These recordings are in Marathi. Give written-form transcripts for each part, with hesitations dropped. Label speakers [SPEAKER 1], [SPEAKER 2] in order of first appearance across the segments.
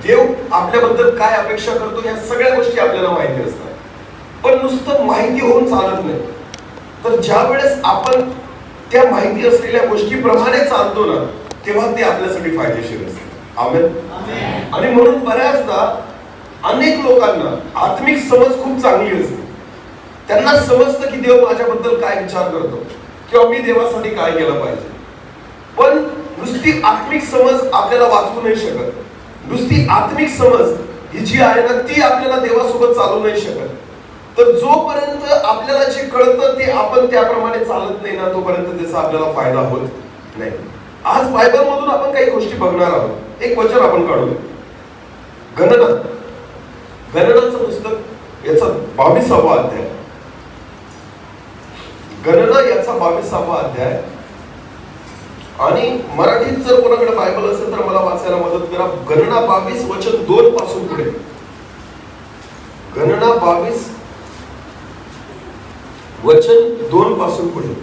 [SPEAKER 1] देव आपल्याबद्दल काय अपेक्षा करतो या सगळ्या गोष्टी आपल्याला माहिती असतात. पण नुसतं माहिती होऊन चालत नाही. तर ज्या वेळेस आपण त्या माहिती असलेल्या गोष्टीप्रमाणे चालतो ना, तेव्हा ते आपल्यासाठी फायदेशीर असते. आमेन. आणि म्हणून बऱ्याचदा अनेक लोकांना आत्मिक समज खूप चांगली असते. त्यांना समजतं की देव माझ्याबद्दल काय विचार करतो किंवा मी देवासाठी काय केलं पाहिजे. पण नुसती आत्मिक समज आपल्याला वाचवू नाही शकत. नुसती आत्मिक समज ही जी आहे ना, ती आपल्याला देवासोबत चालू नाही शकत. तर जोपर्यंत आपल्याला जे कळतं ते आपण त्याप्रमाणे चालत नाही ना, तोपर्यंत त्याचा आपल्याला फायदा होत नाही. आज बायबल मधून आपण काही गोष्टी बघणार आहोत. एक वचन आपण काढू, गणनाचं पुस्तक याचा 22वा अध्याय. गणना याचा 22वा अध्याय. आणि मराठीत जर कोणाकडे बायबल असेल तर मला वाचायला मदत करा. गणना 22 वचन 2 पासून पुढे. गणना 22 वचन 2 पासून पुढे.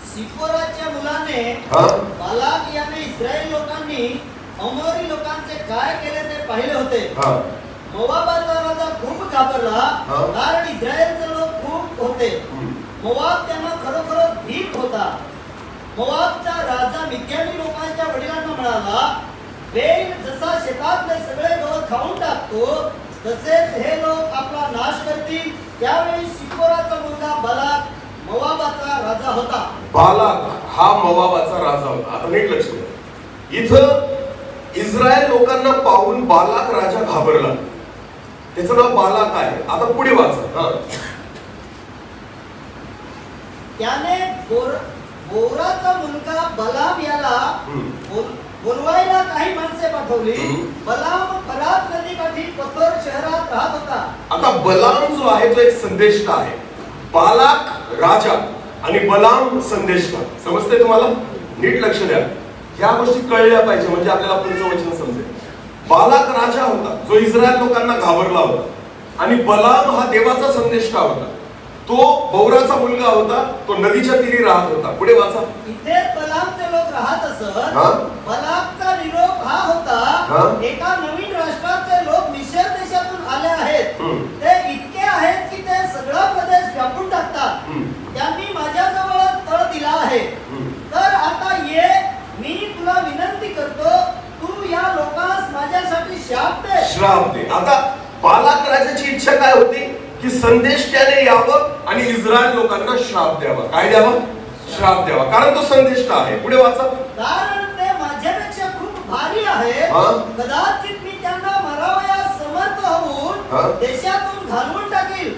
[SPEAKER 2] सिपोराच्या मुलाने बालाक याने इस्रायल लोकांनी अमोरी लोकांचे काय केले ते पाहिले होते. मोवाबाचा राजा खूप घाबरला, कारण इस्रायलचे लोक खूप होते. मोवाब त्यांना खरोखर भीत होता. मोवाबचा राजा मिद्यानी लोकांच्या वडिलांना म्हणाला, बैल जसा शेतातले सगळे गवत खाऊन टाकतो, तसेच हे लोक आपला नाश करतील. त्यावेळी सिपोराचा मुलगा बालाक मोवाबाचा राजा होता.
[SPEAKER 1] बालाक हा मोवाबाचा राजा होता. आता नीट लक्ष द्या. इथं इस्रायल लोकांना पाहून बालाक राजा घाबरला. त्याचं नाव बालाक आहे. आता पुढे वाचा.
[SPEAKER 2] त्याने बोराचा मुलगा बलाम याला बोलवायला काही माणसे पाठवली. बलाम फरात नदीकाठी पथोर शहरात राहत होता.
[SPEAKER 1] आता बलाम जो आहे तो एक संदेष्टा आहे. बालाक राजा आणि बलाम संदेष्टा. समजते तुम्हाला? नीट लक्ष द्या. ह्या गोष्टी कळल्या पाहिजे म्हणजे आपल्याला पुढचं वचन समजेल. बालाक राजा होता जो इस्रायल लोकांना घाबरला होता. आणि बलाम हा देवाचा संदेष्टा होता. तो बौराचा मुलगा होता. तो नदीच्या तीरी राहत होता. पुढे वाचा.
[SPEAKER 2] इथे बलामचे लोक राहत असत. बलाकचा निरोप हा होता, एका नवीन राष्ट्राचे लोक मिशर देशातून आले आहेत. ते इतके आहेत की ते सगळा प्रदेश व्यापून टाकतात. त्यांनी माझ्याजवळ तळ दिला आहे. तर आता ये, मी तुला विनंती करतो, तू या लोकांस माझ्यासाठी श्राप दे.
[SPEAKER 1] आता बालाक राजाची इच्छा काय होती की संदेष्टाने यावं आणि इस्रायल लोकांना श्राप द्यावा. काय द्यावा? श्राप द्यावा. कारण तो संदेष्टा आहे. पुढे वाचा.
[SPEAKER 2] कारण ते माझ्यापेक्षा खूप भारी आहे. कदाचित मी त्यांना मारावयास समर्थ होऊन देशातून घालवून टाकील.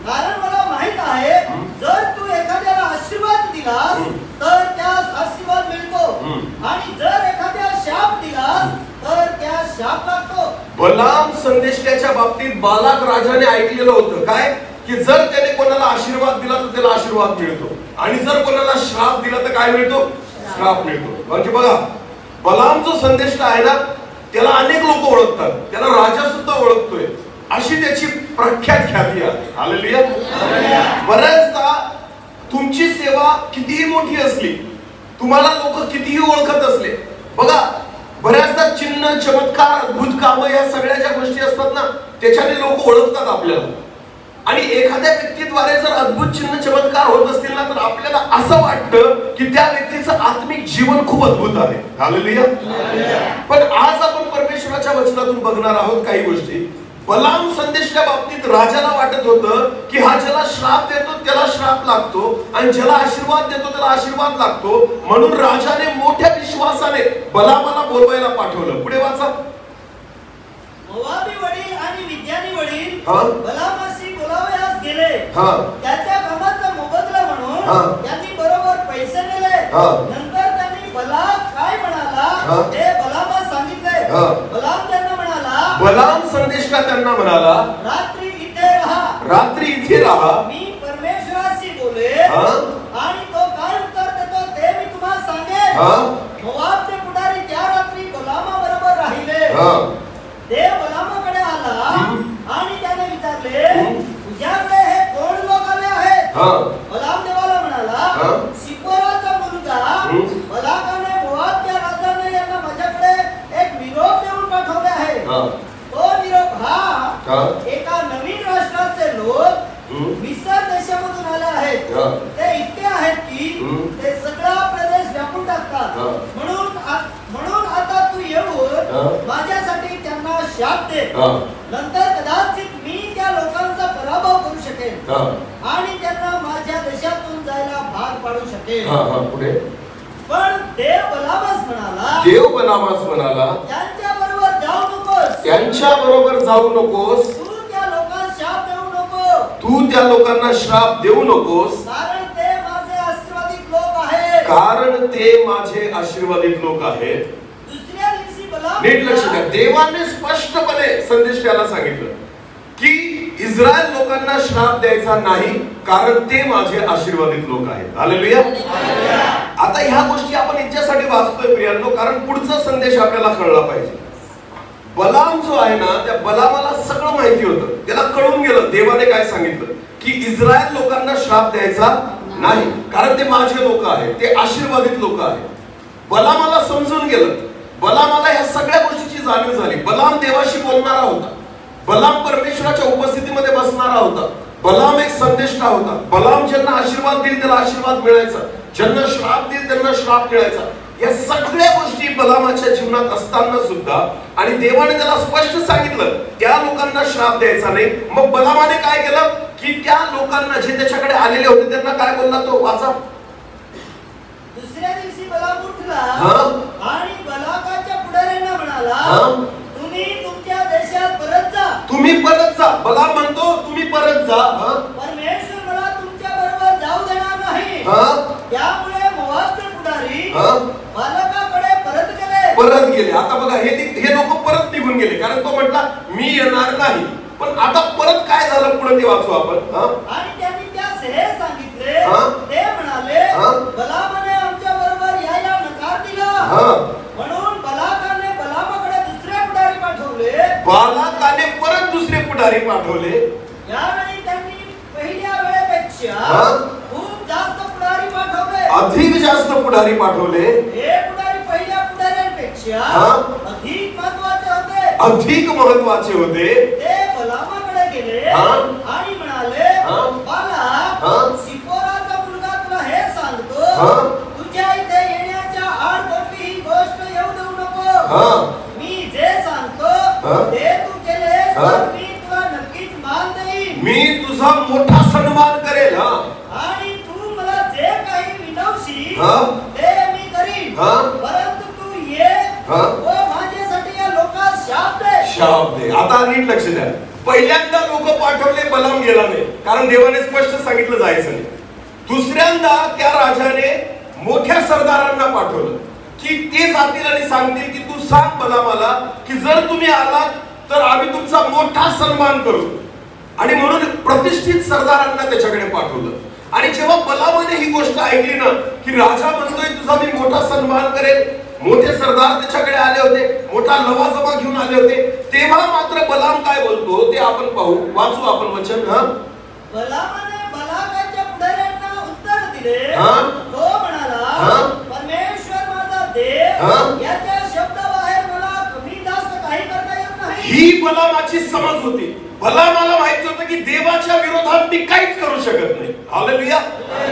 [SPEAKER 2] कारण मला माहित आहे, जर तू एखाद्याला आशीर्वाद दिलास तर त्यास आशीर्वाद मिळतो, आणि जर एखाद्याला शाप दिलास तर त्यास शाप लागतो.
[SPEAKER 1] बलाम संदेष्टाच्या बाबतीत बालाक राजाने ऐकलेलं होतं काय, की जर त्याने कोणाला आशीर्वाद दिला तर त्याला आशीर्वाद मिळतो, आणि जर कोणाला श्राप दिला तर काय मिळतो? श्राप मिळतो. म्हणजे बघा, बलाम जो संदेष्टा आहे ना, त्याला अनेक लोक ओळखतात. त्याला राजा सुद्धा ओळखतोय. अशी त्याची प्रख्यात ख्याती आहे. हालेलुया. बऱ्याचदा तुमची सेवा कितीही मोठी असली, तुम्हाला लोक कितीही ओळखत असले, बघा बऱ्याचदा चिन्ह, चमत्कार, अद्भुत काम या सगळ्या ज्या गोष्टी असतात ना, त्याच्याने लोक ओळखतात आपल्याला. आणि एखाद्या व्यक्तीद्वारे जर अद्भुत चिन्ह चमत्कार होत असतील ना, तर आपल्याला असं वाटतं की त्या व्यक्तीचं आत्मिक जीवन खूप अद्भुत आहे. हालेलुया. पण आज आपण परमेश्वराच्या वचनातून बघणार आहोत काही गोष्टी. बलाम संदेशाच्या बाबतीत राजाला वाटत होतं की हा ज्याला श्राप देतो त्याला श्राप लागतो, आणि ज्याला आशीर्वाद देतो त्याला आशीर्वाद लागतो. म्हणून राजाने मोठ्या विश्वासाने बलामाला बोलवायला पाठवलं. पुढे वाचा.
[SPEAKER 2] मोवाबी वडील आणि मिद्यानी वडील बलामाशी बोलावयास गेले. त्याच्या कामाचा मोबदला म्हणून त्यांनी बरोबर पैसे नेले. नंतर त्यांनी बलाम काय म्हणाला ते बलामास सांगितले. बलाम त्यांना म्हणाला,
[SPEAKER 1] बलाम संदेष्टा त्यांना म्हणाला,
[SPEAKER 2] रात्री इथे राहा. मी परमेश्वराशी बोले, आणि तो काय उत्तर देतो ते मी तुम्हाला सांगेन. मोवाबचे पुढारी त्या रात्री बलामा बरोबर राहिले. देव बलामाकडे आला आणि त्याने विचारले, तुझ्याकडे हे कोण लोक आले आहेत? बलाम देवाला म्हणाला, सिपोराचा मुलगा बलाकाने मोवाबच्या राजाने यांना माझ्याकडे एक निरोप देऊन पाठवले आहे. शाप दे. नंतर कदाचित मी त्या लोकांचा पराभव करू शकेन आणि त्यांना माझ्या देशातून जायला भाग पाडू शकेन.
[SPEAKER 1] पुढे
[SPEAKER 2] पण देव बलामास म्हणाला, त्यांच्या बरोबर जाऊ नकोस.
[SPEAKER 1] त्यांच्या बरोबर जाऊ नकोस.
[SPEAKER 2] तू त्या लोकांना शाप देऊ नको.
[SPEAKER 1] तू त्या लोकांना श्राप देऊ नकोस. कारण ते माझे आशीर्वादित लोक आहेत.
[SPEAKER 2] दुसऱ्या दिवशी बलाम,
[SPEAKER 1] नीट लक्ष द्या, देवाने स्पष्टपणे संदेश त्याला सांगितलं की इस्रायल लोकांना श्राप द्यायचा नाही, कारण ते माझे आशीर्वादित लोक आहेत. हालेलुया. आता ह्या गोष्टी आपण याच्यासाठी वाचतोय प्रियांनो, कारण पुढचा संदेश आपल्याला कळला पाहिजे. बलाम जो आहे ना, त्या बलामाला सगळं माहिती होतं. त्याला कळून गेलं देवाने काय सांगितलं, की इस्रायल लोकांना श्राप द्यायचा नाही, कारण ते माझे लोक आहेत, ते आशीर्वादित लोक आहेत. बलामाला समजून गेलं. बलामाला ह्या सगळ्या गोष्टीची जाणीव झाली. बलाम देवाशी बोलणारा होता. बलाम परमेश्वराच्या उपस्थितीमध्ये बसणारा होता. बलाम एक संदेष्टा होता. बलाम ज्यांना आशीर्वाद देईल त्याला आशीर्वाद मिळायचा, ज्यांना श्राप देईल त्यांना श्राप मिळायचा. या सगळ्या गोष्टी बलामाच्या जीवनात असताना सुद्धा, आणि देवाने त्याला स्पष्ट सांगितलं त्या लोकांना श्राप द्यायचा नाही. मग बलामाने काय केलं, की त्या लोकांना जे त्याच्याकडे आलेले होते त्यांना काय बोलला तो, वाचा.
[SPEAKER 2] दुसऱ्या दिवशी बलाम उठला आणि बलाकाच्या पुढाऱ्यांना म्हणाला, तुम्ही तुमच्या देशात परत जा.
[SPEAKER 1] तुम्ही परत जा. बलाम म्हणतो तुम्ही परत जा.
[SPEAKER 2] परमेश्वर मला तुमच्या बरोबर जाऊ देणार नाही. त्यामुळे मोआबचे पुढारी बालकाकडे परत गेले.
[SPEAKER 1] आता बघा, हे लोक परत निघून गेले, कारण तो म्हटला मी येणार नाही. पण आता परत काय झालं पुढे ते वाचू आपण.
[SPEAKER 2] आणि त्यांनी त्यास हे सांगितले, ते म्हणाले, बलामाने आमच्या बरोबर यायला नकार दिला. म्हणून बालकाने बलामाकडे दुसरे पुढारी पाठवले.
[SPEAKER 1] बालकाने परत दुसरे पुढारी पाठवले.
[SPEAKER 2] यावेळी त्यांनी पहिल्या वेळेपेक्षा खूप जास्त पुढारी पाठवले.
[SPEAKER 1] अधिक जास्त पुढारी पाठवले.
[SPEAKER 2] हे पुढारी पहिल्या पुढाऱ्यांपेक्षा
[SPEAKER 1] अधिक महत्वाचे होते.
[SPEAKER 2] ते बलामाकडे गेले आणि म्हणाले, बाला, सिपोराचा मुलगा तुला हे सांगतो, तुझ्या इथे येण्याच्या आड कोणतीही गोष्ट येऊ देऊ नको. मी जे सांगतो ते तू केलेस तर मी तुला नक्कीच मान देईन.
[SPEAKER 1] मी तुझा मोठा सन्मान करेल.
[SPEAKER 2] आणि तू मला जे काही विनवशील ते मी करीन. परंतु तू ये व माझ्यासाठी या लोकांना शाप दे.
[SPEAKER 1] आता नीट लक्ष द्या. पहिल्यांदा लोक पाठवले, बलाम गेला नाही, कारण देवाने स्पष्ट सांगितलं जायचं नाही. दुसऱ्यांदा त्या राजाने मोठ्या सरदारांना पाठवलं, की ते जातील आणि सांगतील की तू सांग बलामाला की जर तुम्ही आलात तर आम्ही तुमचा मोठा सन्मान करू. आणि म्हणून प्रतिष्ठित सरदारांना त्याच्याकडे पाठवलं. आणि जेव्हा बलामाने ही गोष्ट ऐकली ना, की राजा म्हणतोय तुझा मी मोठा सन्मान करेल, मोठे सरदार त्याच्याकडे आले होते, मोठा लवाजमा घेऊन आले होते, तेव्हा मात्र बलाम काय बोलतो ते आपण पाहू. वाचू आपण वचन.
[SPEAKER 2] बलामाने बलाकाच्या पुढाऱ्यांना उत्तर दिले. तो म्हणाला, परमेश्वर माझा देव, याच्या शब्दाबाहेर मला कमी जास्त काही करता येत नाही.
[SPEAKER 1] ही बलामाची समज होती. बलामाला माहिती होतं की देवाच्या विरोधात मी काहीच करू शकत नाही. हालेलुया.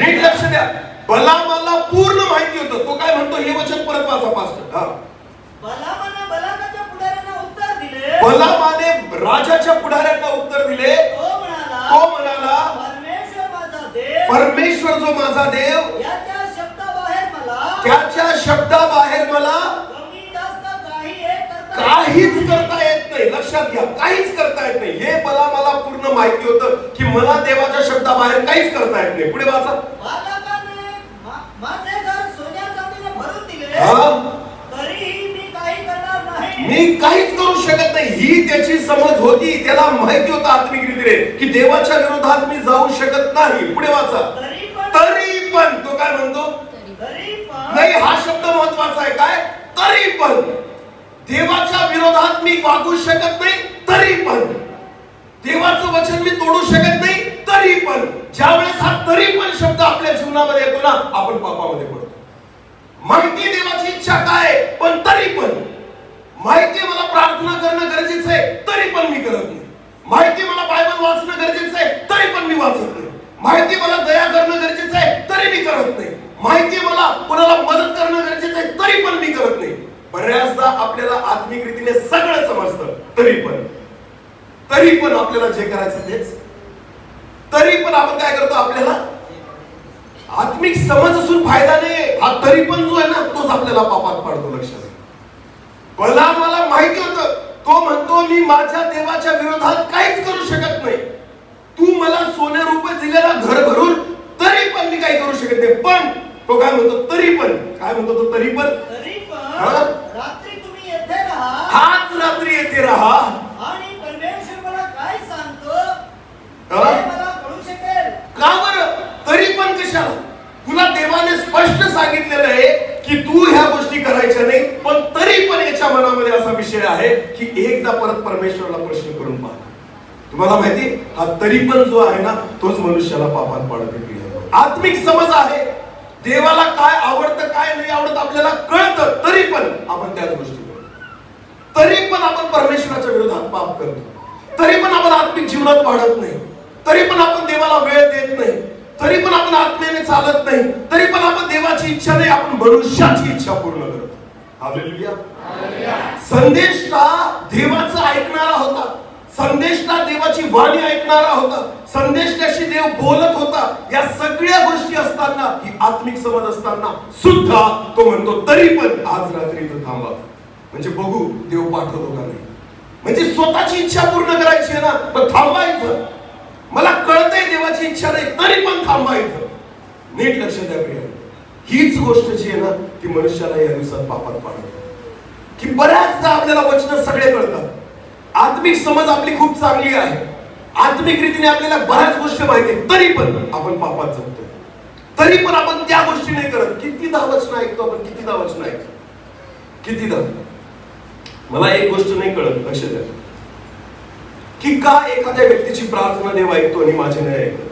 [SPEAKER 1] नीट लक्ष द्या. बलामाला पूर्ण माहिती होतं. तो काय म्हणतो हे वचन परत वाचा पास्टर.
[SPEAKER 2] बलामाने बलाकाच्या पुढाऱ्यांना उत्तर दिले.
[SPEAKER 1] बलामाने राजाच्या पुढाऱ्यांना उत्तर दिले. तो म्हणाला,
[SPEAKER 2] परमेश्वर माझा देव,
[SPEAKER 1] परमेश्वर जो माझा देव,
[SPEAKER 2] याच्या शब्दाबाहेर मला,
[SPEAKER 1] त्याच्या शब्दाबाहेर मला
[SPEAKER 2] कमी जास्त
[SPEAKER 1] काहीच करता येत नाही. लक्षात घ्या, काहीच करता येत नाही. हे बलामाला पूर्ण माहिती होतं की मला देवाच्या शब्दाबाहेर काहीच करता येत नाही. पुढे वाचा.
[SPEAKER 2] माझे घर सोन्या चांदीने भरून दिले, तरीही मी काही करणार नाही.
[SPEAKER 1] मी काहीच करू शकत नाही. ही त्याची समज होती. त्याला माहिती होतं आत्मिकरीतीने की देवाच्या विरोधात मी जाऊ शकत नाही. पुढे वाचा. तरी पण तो काय म्हणतो, नाही, हा शब्द महत्वाचा आहे. काय? तरी पण देवाच्या विरोधात मी वागू शकत नाही. तरी पण देवाचं वचन मी तोडू शकत नाही. तरी पण ज्यावेळेस हा तरी पण शब्द आपल्या जीवनामध्ये येतो ना, आपण पापामध्ये पडतो. माहिती देवाची इच्छा काय, पण तरी पण माहिती मला प्रार्थना करणं गरजेचं आहे, तरी पण मी करत नाही. माहिती मला बायबल वाचणं गरजेचं आहे, तरी पण मी वाचत नाही. माहिती मला दया करणं गरजेचं आहे, तरी मी करत नाही. माहिती मला कोणाला मदत करणं गरजेचं आहे, तरी पण मी करत नाही. बऱ्याचदा आपल्याला आत्मिक रीतीने सगळं समजतं, तरी पण आपल्याला जे करायचं तेच, तरी पण आपण काय करतो, आपल्याला आत्मिक समज असून फायदा नाही, हा तरी पण जो आहे ना तोच आपल्याला पापात पाडतो. लक्षात भला मला माहिती होतं, तो म्हणतो मी माझ्या देवाच्या विरोधात काहीच करू शकत नाही, तू मला सोने रुपये दिलेला घर भरून तरी पण मी काही करू शकत नाही. पण तो काय म्हणतो, तरी पण काय म्हणतो तो, तरी पण
[SPEAKER 2] रात्री तुम्ही येथे राहा,
[SPEAKER 1] हाच रात्री येथे राहा
[SPEAKER 2] आणि परमेश्वर मला काय सांगतो ते मला कळू शकेल.
[SPEAKER 1] का बरं, तरी पण कशाला? तुला देवाने स्पष्ट सांगितलेलं आहे की तू ह्या गोष्टी करायच्या नाही, पण तरी पण याच्या मनामध्ये असा विषय आहे की एकदा परत परमेश्वराला प्रश्न करून पहा. तुम्हाला माहिती, हा तरी पण जो आहे ना तोच मनुष्याला पापात पाडत. आत्मिक समज आहे, देवाला काय आवडतं काय नाही आवडत आपल्याला कळतं, तरी पण आपण त्याच गोष्टी करतो, तरी पण आपण परमेश्वराच्या विरोधात पाप करतो, तरी पण आपण आत्मिक जीवनात वाढत नाही, तरी पण आपण देवाला वेळ देत नाही, तरी पण आपण आत्मेने चालत नाही, तरी पण आपण देवाची इच्छा नाही, आपण मनुष्याची इच्छा पूर्ण करतो. हालेलुया. संदेष्टा देवाचं ऐकणारा होता, संदेष्टा देवाची वाणी ऐकणारा होता, संदेष्टाशी देव बोलत होता. या सगळ्या गोष्टी असताना, ही आत्मिक समज असताना सुद्धा तो म्हणतो तरी पण आज रात्री इथं थांबा, म्हणजे बघू देव पाठवतो का नाही. म्हणजे स्वतःची इच्छा पूर्ण करायची आहे ना, पण थांबा इथं, मला कळतंय देवाची इच्छा नाही तरी पण थांबा इथं. नीट लक्ष द्या प्रिय, हीच गोष्ट जी आहे ना ती मनुष्याला या दिवसात पापात पाडते. की बऱ्याचदा आपल्याला वचन सगळे कळतात, आत्मिक समज आपली खूप चांगली आहे, आत्मिक रीतीने आपल्याला बऱ्याच गोष्टी माहिती आहेत, तरी पण आपण पापात जगतोय, तरी पण आपण त्या गोष्टी नाही करत. कितीदा वचन ऐकतो आपण, कितीदा वचन ऐकतो, कितीदा. मला एक गोष्ट नाही कळत, लक्ष द्या, की का एखाद्या व्यक्तीची प्रार्थना देव ऐकतो आणि माझी नाही ऐकत,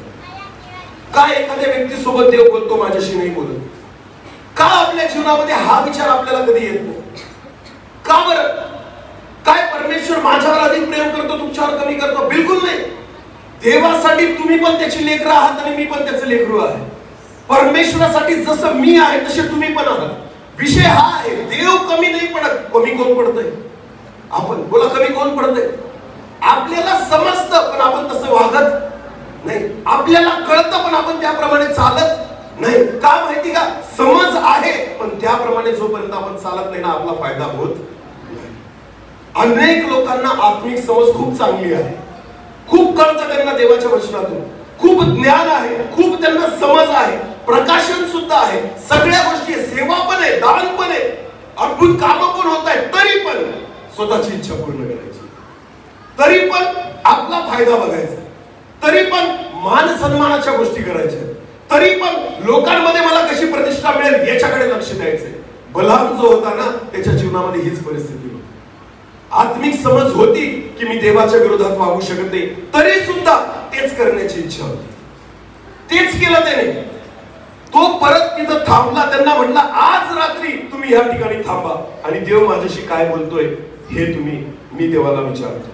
[SPEAKER 1] का एखाद्या व्यक्तीसोबत देव बोलतो माझ्याशी नाही बोलत, का आपल्या जीवनामध्ये हा विचार आपल्याला कधी येत नाही, का बरं? काय परमेश्वर माझ्यावर अधिक प्रेम करतो तुमच्यावर कमी करतो? बिलकुल नाही. देवासाठी तुम्ही पण त्याची लेकरं आहात आणि मी पण त्याचं लेकरू आहे. परमेश्वरासाठी जसं मी आहे तसे तुम्ही पण आहात. विषय हा आहे, देव कमी नाही पडत. कमी कोण पडतंय? आपण. बोला, कमी कोण पडतंय? आपल्याला समजतं पण आपण तसं वागत नाही, आपल्याला कळतं पण आपण त्याप्रमाणे चालत नाही. का माहिती का? समज आहे पण त्याप्रमाणे जोपर्यंत आपण चालत नाही ना आपला फायदा होत नाही. अनेक लोकांना आत्मिक समज खूप चांगली आहे, खूप कळतं त्यांना देवाच्या वचनातून, खूप ज्ञान आहे, खूप त्यांना समज आहे, प्रकाशन सुद्धा आहे, सगळ्या गोष्टी, सेवा पण आहे, दान पण आहे, अद्भुत कामं पण होत आहेत, तरी पण स्वतःची इच्छा पूर्ण करायची, तरी पण आपला फायदा बघायचा, तरी पण मान सन्मानाच्या गोष्टी करायच्या, तरी पण लोकांमध्ये मला कशी प्रतिष्ठा मिळेल याच्याकडे लक्ष द्यायचंय. बलाम जो होता ना त्याच्या जीवनामध्ये हीच परिस्थिती होती. आत्मिक समज होती की मी देवाच्या विरोधात वागू शकत नाही, तरी सुद्धा तेच करण्याची इच्छा होती, तेच केलं त्याने. तो परत तिथं थांबला, त्यांना म्हटला आज रात्री तुम्ही या ठिकाणी थांबा आणि देव माझ्याशी काय बोलतोय हे मी देवाला विचारतो.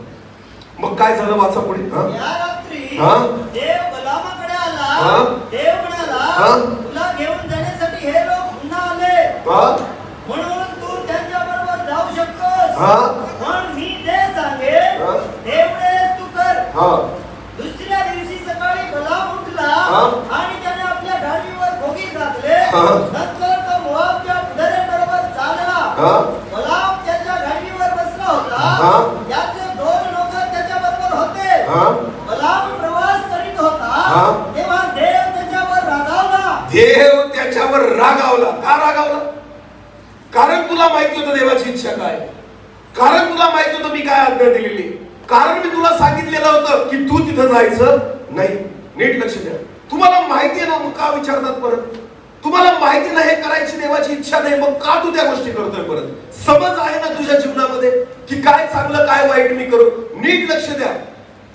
[SPEAKER 1] मग काय झालं वाचा पुढे.
[SPEAKER 2] या रात्री देव बलामाकडे आला, देव म्हणाला तुला घेऊन जाण्यासाठी हे लोक पुन्हा आले, म्हणून तू त्यांच्या बरोबर जाऊ शकतोस, पण मी जे सांगेन तेवढेच तू कर. दुसऱ्या दिवशी सकाळी बलाम उठला आणि त्याने आपल्या गाडीवर खोगी घातले, नंतर तो मोआबच्या पुढाऱ्यांबरोबर चालला. बलाम त्याच्या गाडीवर बसला होता, त्याचे 2 लोक त्याच्या बरोबर होते. बलाम प्रवास करीत होता तेव्हा देव त्याच्यावर रागावला. देव त्याच्यावर रागावला. का रागावला? कारण तुला माहिती होतं देवाची इच्छा काय, कारण तुला माहित होतं मी काय आज्ञा दिलेली, कारण मी तुला सांगितलेलं होतं की तू तिथं जायचं नाही. नीट लक्ष द्या. तुम्हाला माहिती आहे ना, मग का विचारतात परत? तुम्हाला माहिती नाही, करायची देवाची इच्छा नाही, मग का तू त्या गोष्टी करतोय परत? समज आहे ना तुझ्या जीवनामध्ये की काय चांगलं काय वाईट मी करू. नीट लक्ष द्या.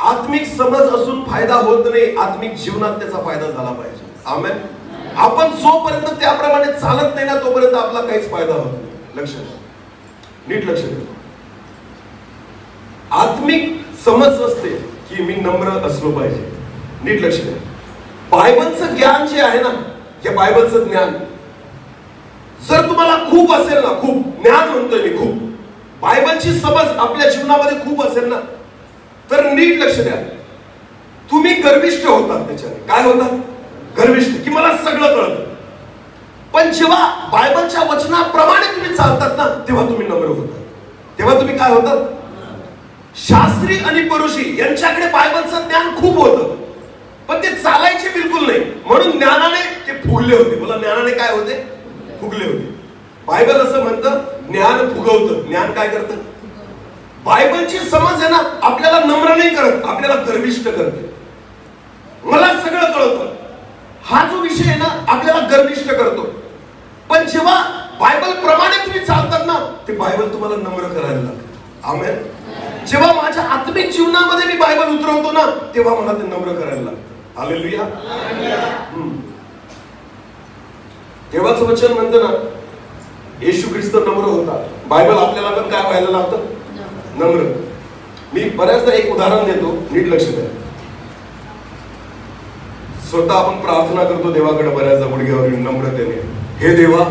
[SPEAKER 2] आत्मिक समज असून फायदा होत नाही, आत्मिक जीवनात त्याचा फायदा झाला पाहिजे. आमेन. आपण जोपर्यंत त्याप्रमाणे चालत नाही ना तोपर्यंत आपला काहीच फायदा होत नाही. लक्ष द्या, नीट लक्ष द्या. आत्मिक समज असते की मी नम्र असलो पाहिजे. नीट लक्ष द्या. बायबलचं ज्ञान जे आहे ना, हे बायबलचं ज्ञान जर तुम्हाला खूप असेल ना, खूप
[SPEAKER 1] ज्ञान म्हणतोय मी खूप, बायबलची समज आपल्या जीवनामध्ये खूप असेल ना, तर नीट लक्ष द्या. तुम्ही गर्विष्ठ होतात त्याच्याने. काय होतात? गर्विष्ठ, की मला सगळं कळतं. पण जेव्हा बायबलच्या वचनाप्रमाणे तुम्ही चालतात ना, तेव्हा तुम्ही नम्र होतात. तेव्हा तुम्ही काय होतात? शास्त्री आणि परुषी यांच्याकडे बायबलचं ज्ञान खूप होतं, पण ते चालायचे बिलकुल नाही. म्हणून ज्ञानाने ते फुगले होते. मला ज्ञानाने काय होते? फुगले होते. बायबल असं म्हणतं, ज्ञान फुगवतं. ज्ञान काय करतं? बायबलची समज आहे ना, आपल्याला नम्र नाही करत, आपल्याला गर्विष्ठ करते. मला सगळं कळतं, हा जो विषय आहे ना, आपल्याला गर्विष्ठ करतो. पण जेव्हा बायबल प्रमाणे तुम्ही चालतात ना, ते बायबल तुम्हाला नम्र करायला लागतं. आमेन. जेव्हा माझ्या आत्मिक जीवनामध्ये मी बायबल उतरवतो ना, तेव्हा मला ते नम्र करायला लागतं. हालेलुया. देवाचं वचन म्हणतं ना, येशू ख्रिस्त नम्र होता. बायबल आपल्याला पण काय व्हायला लावतं? नम्र. मी बऱ्याचदा एक उदाहरण देतो, नीट लक्ष द्या. स्वतः आपण प्रार्थना करतो देवाकडे बऱ्याचदा गुडघ्यावर नम्रतेने, हे देवा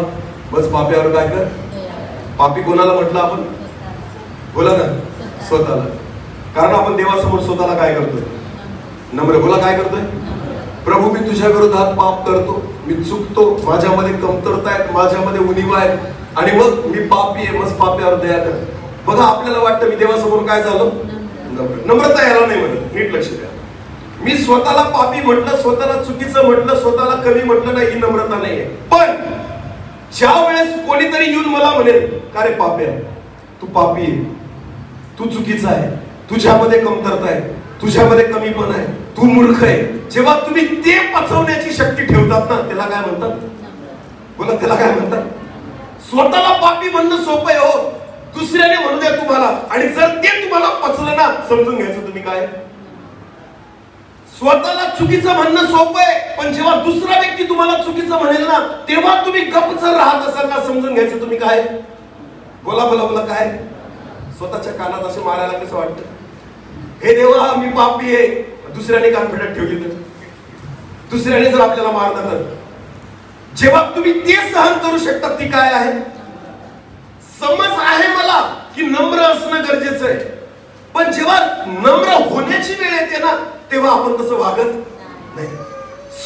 [SPEAKER 1] बस पाप्यावर काय कर. पापी कोणाला म्हटलं आपण? बोला ना, स्वतःला. कारण आपण देवासमोर स्वतःला काय करतोय? नम्र. बोला, काय करतोय? प्रभू, मी तुझ्या विरोधात पाप करतो, मी चुकतो, माझ्यामध्ये कमतरता आहेत, माझ्यामध्ये उणीवा आहेत, आणि मग मी पापी आहे, मग पाप्यावर दया कर. बघा, आपल्याला वाटतं मी देवासमोर काय झालो? नम्र. नम्रता याला नाही म्हणत. नीट लक्ष द्या. मी स्वतःला पापी म्हटलं, स्वतःला चुकीचं म्हटलं, स्वतःला कमी म्हटलं नाही, ही नम्रता नाहीये. पण ज्या वेळेस कोणीतरी येऊन मला म्हणेल, का रे पाप्या, तू पापी आहे, तू चुकीचा आहे, तुझ्यामध्ये कमतरता आहे, तुझ्यामध्ये कमीपण आहे, तू मूर्ख आहे, जेव्हा तुम्ही ते पचवण्याची शक्ती ठेवतात ना, त्याला काय म्हणतात? बोला, त्याला काय म्हणतात? स्वतःला पापी म्हणणं सोपं आहे हो, दुसऱ्याने म्हणू द्या तुम्हाला, आणि जर ते तुम्हाला पचलं ना, समजून घ्यायचं तुम्ही काय. स्वतःला चुकीचं म्हणणं सोपं आहे, पण जेव्हा दुसरा व्यक्ती तुम्हाला चुकीचं म्हणेल ना, तेव्हा तुम्ही गप्प जर राहत असाल ना, समजून घ्यायचं तुम्ही काय. बोला बोला बोला, काय. स्वतःच्या कानात असे मारायला कसं वाटतं? हे देवा, मी पापी आहे. दुसऱ्याने कान फेडत ठेवली तर, दुसऱ्याने जर आपल्याला मारलं तर, जेव्हा तुम्ही ते सहन करू शकता, ती काय आहे? समज आहे मला की नम्र असणं गरजेचं आहे. पण जेव्हा नम्र होण्याची वेळ येते ना, तेव्हा आपण तसं वागत नाही.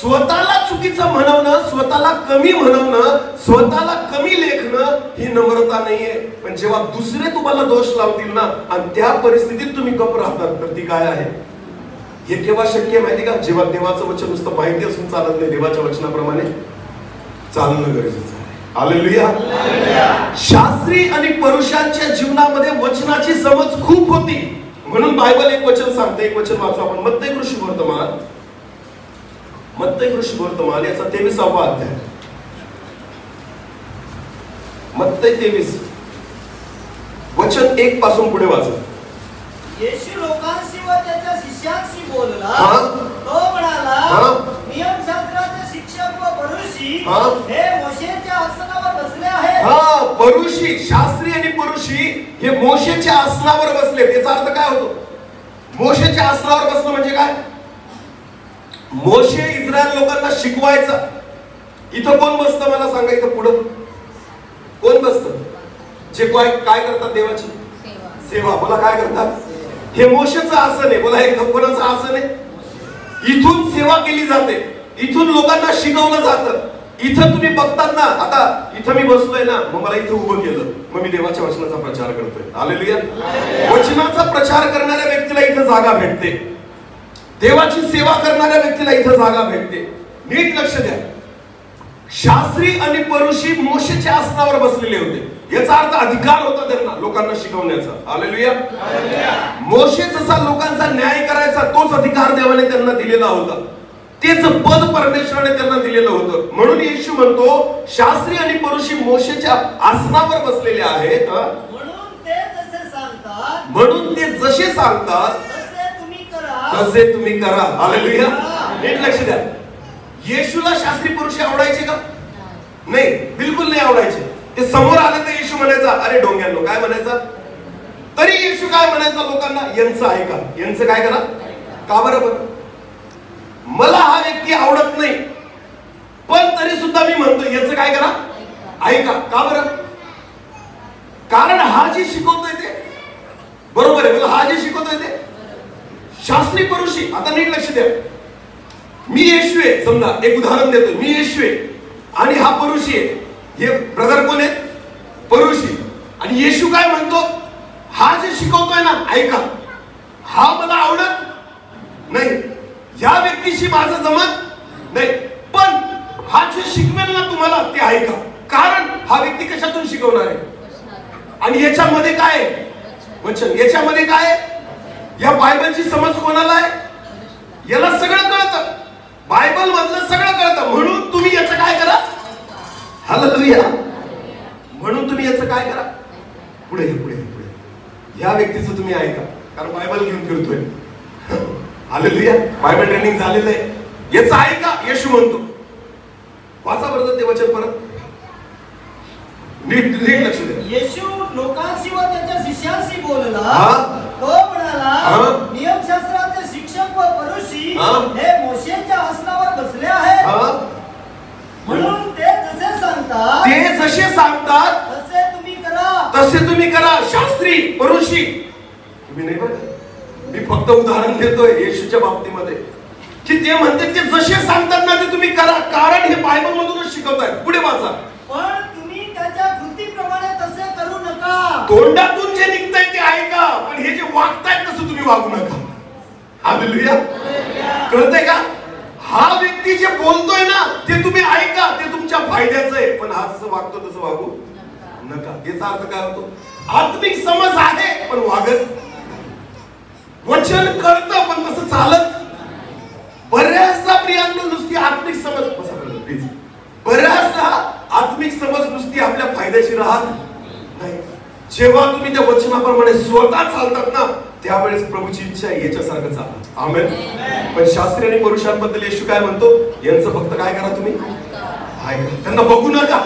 [SPEAKER 1] स्वतःला चुकीचं म्हणवणं, स्वतःला कमी म्हणवणं, स्वतःला कमी लेखणं, ही नम्रता नाहीये. पण जेव्हा दुसरे तुम्हाला दोष लावतील ना, आणि त्या परिस्थितीत तुम्ही गप्प राहतात, तर ती काय आहे? हे केव्हा शक्य आहे माहिती का? जेव्हा देवाचं वचन नुसतं माहिती असून चालत नाही, देवाच्या वचनाप्रमाणे चालणं गरजेचं आहे. हालेलुया. शास्त्री आणि परुषांच्या जीवनामध्ये वचनाची समज खूप होती. म्हणून बायबल एक वचन सांगते, एक वचन वाचू आपण. मत्तई कृषीवर्तमान, मत्तई कृषीवर्तमान याचा 23वा अध्याय. मत्तई 23 वचन 1 पासून पुढे वाचा.
[SPEAKER 2] येशू लोकांशी व त्याच्या शिष्यांशी बोलला. तो म्हणाला, नियमशास्त्राचे शिक्षक व परुषी हे मोशेच्या आसनावर बसले आहेत.
[SPEAKER 1] परुषी, शास्त्री आणि परुषी हे मोशेच्या आसनावर बसले. याचा अर्थ काय होतो? मोशेच्या आसनावर बसणं म्हणजे काय? मोशे इस्रायल लोकांना शिकवायचा. इथं कोण बसतं मला सांगा? इथं पुढं कोण बसतं? जे काय करतात? देवाची सेवा. बोला, काय करतात? हे मोशेचं आसन आहे. बोला, हे कोणाचं आसन आहे? इथून सेवा केली जाते, इथून लोकांना शिकवलं जातं. इथं तुम्ही बघतात ना, आता इथं मी बसलोय ना, मग मला इथं उभं केलं, मग मी देवाच्या वचनाचा प्रचार करतोय. हालेलुया. वचनाचा प्रचार करणाऱ्या व्यक्तीला इथं जागा भेटते, देवाची सेवा करणाऱ्या व्यक्तीला इथं जागा भेटते. नीट लक्ष द्या. शास्त्री आणि परुषी मोशेच्या आसनावर बसलेले होते. याचा अर्थ अधिकार होता त्यांना लोकांना शिकवण्याचा. हालेलुया. मोशे जसा लोकांचा न्याय करायचा, तोच अधिकार देवाने त्यांना दिलेला होता, तेच पद परमेश्वराने त्यांना दिलेलं होतं. म्हणून येशू म्हणतो, शास्त्री आणि परुषी मोशेच्या आसनावर बसलेले आहेत.
[SPEAKER 2] म्हणून ते
[SPEAKER 1] जसे सांगतात तसे तुम्ही करा. हालेलुया. नीट लक्ष द्या. येशूला शास्त्री परुषी आवडायचे का? नाही, बिलकुल नाही आवडायचे. ते समोर आले तर येशू म्हणायचा, अरे डोंग्यांनो, काय म्हणायचा? तरी येशू काय म्हणायचा लोकांना? यांचं ऐका, यांचं काय करा. का बरं? मला हा व्यक्ती आवडत नाही, पण तरी सुद्धा मी म्हणतो याचं काय करा, ऐका. का बरं? परुषी. आता नीट लक्ष द्या, मी येशू आहे समजा, एक उदाहरण देतो, मी येशू आहे आणि हा परुषी आहे. हे ब्रदर कोण आहेत? परुषी. आणि येशू काय म्हणतो? हा जे शिकवतोय ना, ऐका, हा मला आवडत नाही, या व्यक्तीशी माझं जमत नाही, पण हा जे शिकवेल ना तुम्हाला ते ऐका, कारण हा व्यक्ती कशातून शिकवणार आहे आणि याच्यामध्ये काय आहे? वचन. याच्यामध्ये काय आहे? या बायबलची समज कोणाला आहे? याला सगळं कळतं, बायबल मधलं सगळं कळतं, म्हणून तुम्ही याचं काय करा? हालेलुया. म्हणून तुम्ही याचं काय करा? पुढे पुढे पुढे या व्यक्तीचं तुम्ही ऐका, कारण बायबल घेऊन फिरतोय. हालेलुया. बायबल ट्रेनिंग झालेलं आहे, याचं ऐका. येशू म्हणतो, वाचा बरं ते वचन परत, नीट नीट लक्ष द्या.
[SPEAKER 2] येशू लोकांशी व त्याच्या शिष्यांशी बोलला. तो म्हणाला, नियमशास्त्राचे शिक्षक व परुषी हे मोशेच्या आसनावर बसले आहेत, म्हणून ते जसे सांगतात तसे तुम्ही करा. शास्त्री, परुषी, तुम्ही नाही बरं, मी फक्त उदाहरण देतोय येशूच्या बाबतीमध्ये, की ते म्हणते की जसे सांगतात ना ते तुम्ही करा, कारण हे बायबल मधूनच शिकवतायत. पुढे वाचा. पण तुम्ही त्याच्या कृतीप्रमाणे तसे करू नका.
[SPEAKER 1] तोंडातून जे निघतंय ते ऐका, पण हे जे वागतायत तसं तुम्ही वागू नका. हालेलुया. कळतंय का? हा व्यक्ती जे बोलतोय ना ते तुम्ही ऐका, ते तुमच्या फायद्याचं आहे, पण हा जसं वागतो तसं वागू नका. याचा अर्थ काय होतो? आत्मिक समज आहे पण वागत, वचन कळतं पण तसं चालत. बऱ्याचदा प्रियांनो नुसती आत्मिक समज, प्लीज, बऱ्याचदा आत्मिक समज नुसती आपल्या फायद्याची राहत नाही. जेव्हा तुम्ही त्या वचनाप्रमाणे स्वतः चालतात ना, त्यावेळेस प्रभूची इच्छा आहे याच्यासारखं चाला. आमेन. पण शास्त्री आणि पुरुषांबद्दल येशू काय म्हणतो? यांचं फक्त काय करा तुम्ही? ऐका. त्यांना बघू नका,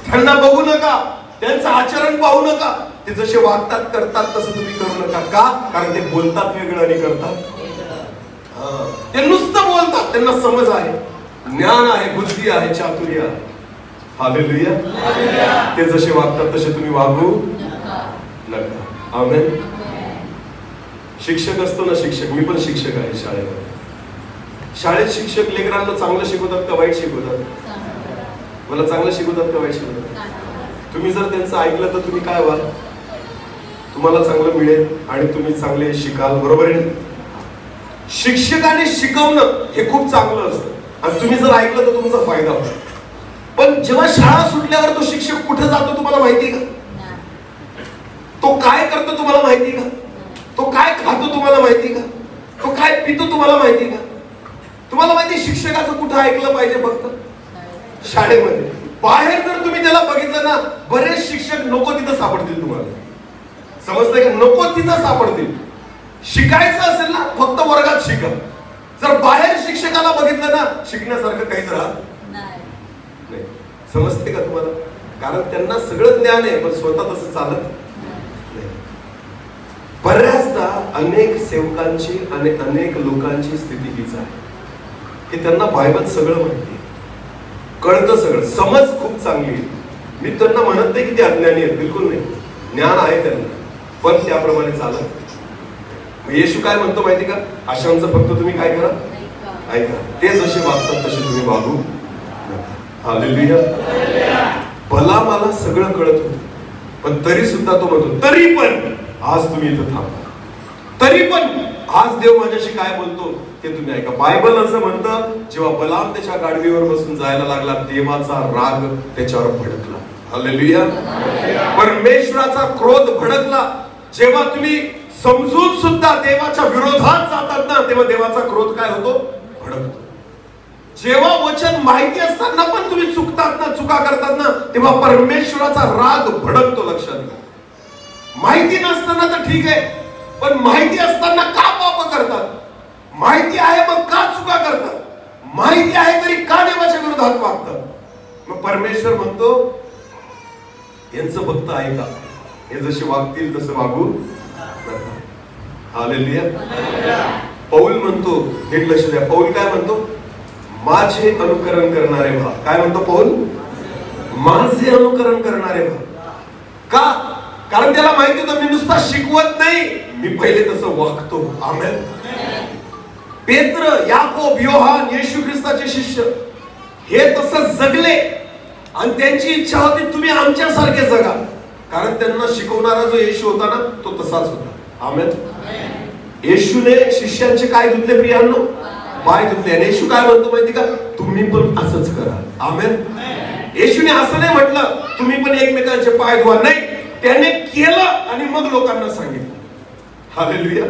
[SPEAKER 1] त्यांना बघू नका, त्यांचं आचरण पाहू नका, ते जसे वागतात करतात तसं तुम्ही करू नका. का? कारण ते बोलतात वेगळं आणि करतात. ते नुसतं बोलतात, त्यांना समज आहे, ज्ञान आहे, बुद्धी आहे, चातुर्य आहे. हालेलुया. ते जसे वागतात तसे तुम्ही वागू नका. आमेन. शिक्षक असतो ना, शिक्षक, मी पण शिक्षक आहे शाळेमध्ये. शाळेत शिक्षक लेकरांना चांगलं शिकवतात का वाईट शिकवतात? मला चांगलं शिकवतात का वाईट शिकवतात? तुम्ही जर त्यांचं ऐकलं तर तुम्ही काय व्हाल? तुम्हाला चांगलं मिळेल आणि तुम्ही चांगले शिकाल. बरोबर आहे? शिक्षकाने शिकवणं हे खूप चांगलं असतं आणि तुम्ही जर ऐकलं तर तुमचा फायदा होतो. पण जेव्हा शाळा सुटल्यावर तो शिक्षक कुठे जातो तुम्हाला माहिती का? तो काय करतो तुम्हाला माहिती का? तो काय खातो तुम्हाला माहिती का? तो काय पितो तुम्हाला माहिती का? तुम्हाला माहिती शिक्षकाचं कुठं ऐकलं पाहिजे? फक्त शाळेमध्ये. बाहेर जर तुम्ही त्याला बघितलं ना, बरेच शिक्षक नको तिथं सापडतील तुम्हाला. समजतंय का? नको तिथं सापडतील. शिकायचं असेल ना फक्त वर्गात शिका. जर बाहेर शिक्षकाला बघितलं ना, शिकण्यासारखं काहीच राहत नाही. समजते का तुम्हाला? कारण त्यांना सगळं ज्ञान आहे पण स्वतः तसं चालत नाही. बऱ्याचदा अनेक सेवकांची आणि अनेक लोकांची स्थिती हीच आहे की त्यांना बायबल सगळं माहिती, कळतं सगळं, समज खूप चांगली आहे. मी त्यांना म्हणत नाही की ते अज्ञानी आहेत, बिलकुल नाही, ज्ञान आहे त्यांना, पण त्याप्रमाणे चालत. येशू काय म्हणतो माहिती का? अशांचं फक्त तुम्ही काय करा? ऐका. ते जसे वागतात तसे तुम्ही वागू नका. हालेलुया. भला मला सगळं कळत होतं, पण तरी सुद्धा तो म्हणतो, तरी पण आज तुम्ही इथं थांबा, तरी पण आज देव माझ्याशी काय बोलतो ते तुम्ही ऐका. बायबल असं म्हणतं, जेव्हा बलाम त्याच्या गाडवीवर बसून जायला लागला, देवाचा राग त्याच्यावर भडकला. हालेलुया. परमेश्वराचा क्रोध भडकला. जेव्हा तुम्ही समजून सुद्धा देवाच्या विरोधात जातात ना, तेव्हा देवाचा क्रोध काय होतो? भडकतो. जेव्हा वचन माहिती असताना पण तुम्ही चुकतात ना, चुका करतात ना, तेव्हा परमेश्वराचा राग भडकतो. लक्षात घ्या. माहिती नसताना तर ठीक आहे, पण माहिती असताना का पाप करतात? माहिती आहे मग का चुका करतात? माहिती आहे तरी का देवाच्या विरोधात वागतात? मग परमेश्वर म्हणतो, यांचं फक्त ऐका, हे जसे वागतील तसं वागू नका. हालेलुया. पौल म्हणतो, नीट लक्ष द्या, पौल काय म्हणतो? माझे अनुकरण करणारे व्हा. काय म्हणतो पौल? माझे अनुकरण करणारे व्हा. का? कारण त्याला माहिती होतं मी नुसता शिकवत नाही, मी पहिले तसं वागतो. आमेन. पेत्र, याकोब, योहान, येशू ख्रिस्ताचे शिष्य हे तसं जगले आणि त्यांची इच्छा होती तुम्ही आमच्यासारखे जगा, कारण त्यांना शिकवणारा जो येशू होता ना तो तसाच होता. आमेन. येशूने शिष्यांचे काय धुतले प्रियांनो? पाय धुतले. आणि येशू काय म्हणतो माहिती का? तुम्ही पण असंच करा. आमेन. येशूने असं नाही म्हटलं तुम्ही पण एकमेकांचे पाय धुवा, नाही, त्याने केलं आणि मग लोकांना सांगितलं. हालेलुया.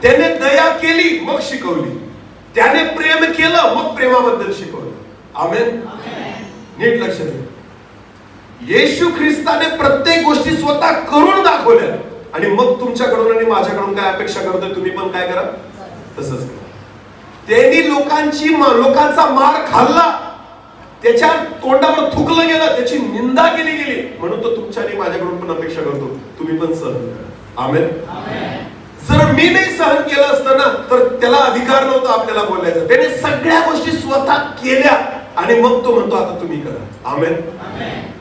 [SPEAKER 1] त्याने दया केली मग शिकवली, त्याने प्रेम केलं मग प्रेमाबद्दल शिकवलं. आमेन. नीट लक्ष द्या. येशू ख्रिस्ताने प्रत्येक गोष्टी स्वतः करून दाखवल्या आणि मग तुमच्याकडून आणि माझ्याकडून काय अपेक्षा करतोय? तुम्ही पण काय करा तसंच करा. त्यांनी लोकांचा मार खाल्ला, त्याच्या तोंडावर थुकलं गेलं, त्याची निंदा केली गेली, म्हणून तो तुमच्या आणि माझ्याकडून पण अपेक्षा करतो तुम्ही पण सहन करा. आमेन. जर मी नाही सहन केलं असतं ना तर त्याला अधिकार नव्हता आपल्याला बोलायचा. त्याने सगळ्या गोष्टी स्वतः केल्या आणि मग तो म्हणतो आता तुम्ही करा. आमेन.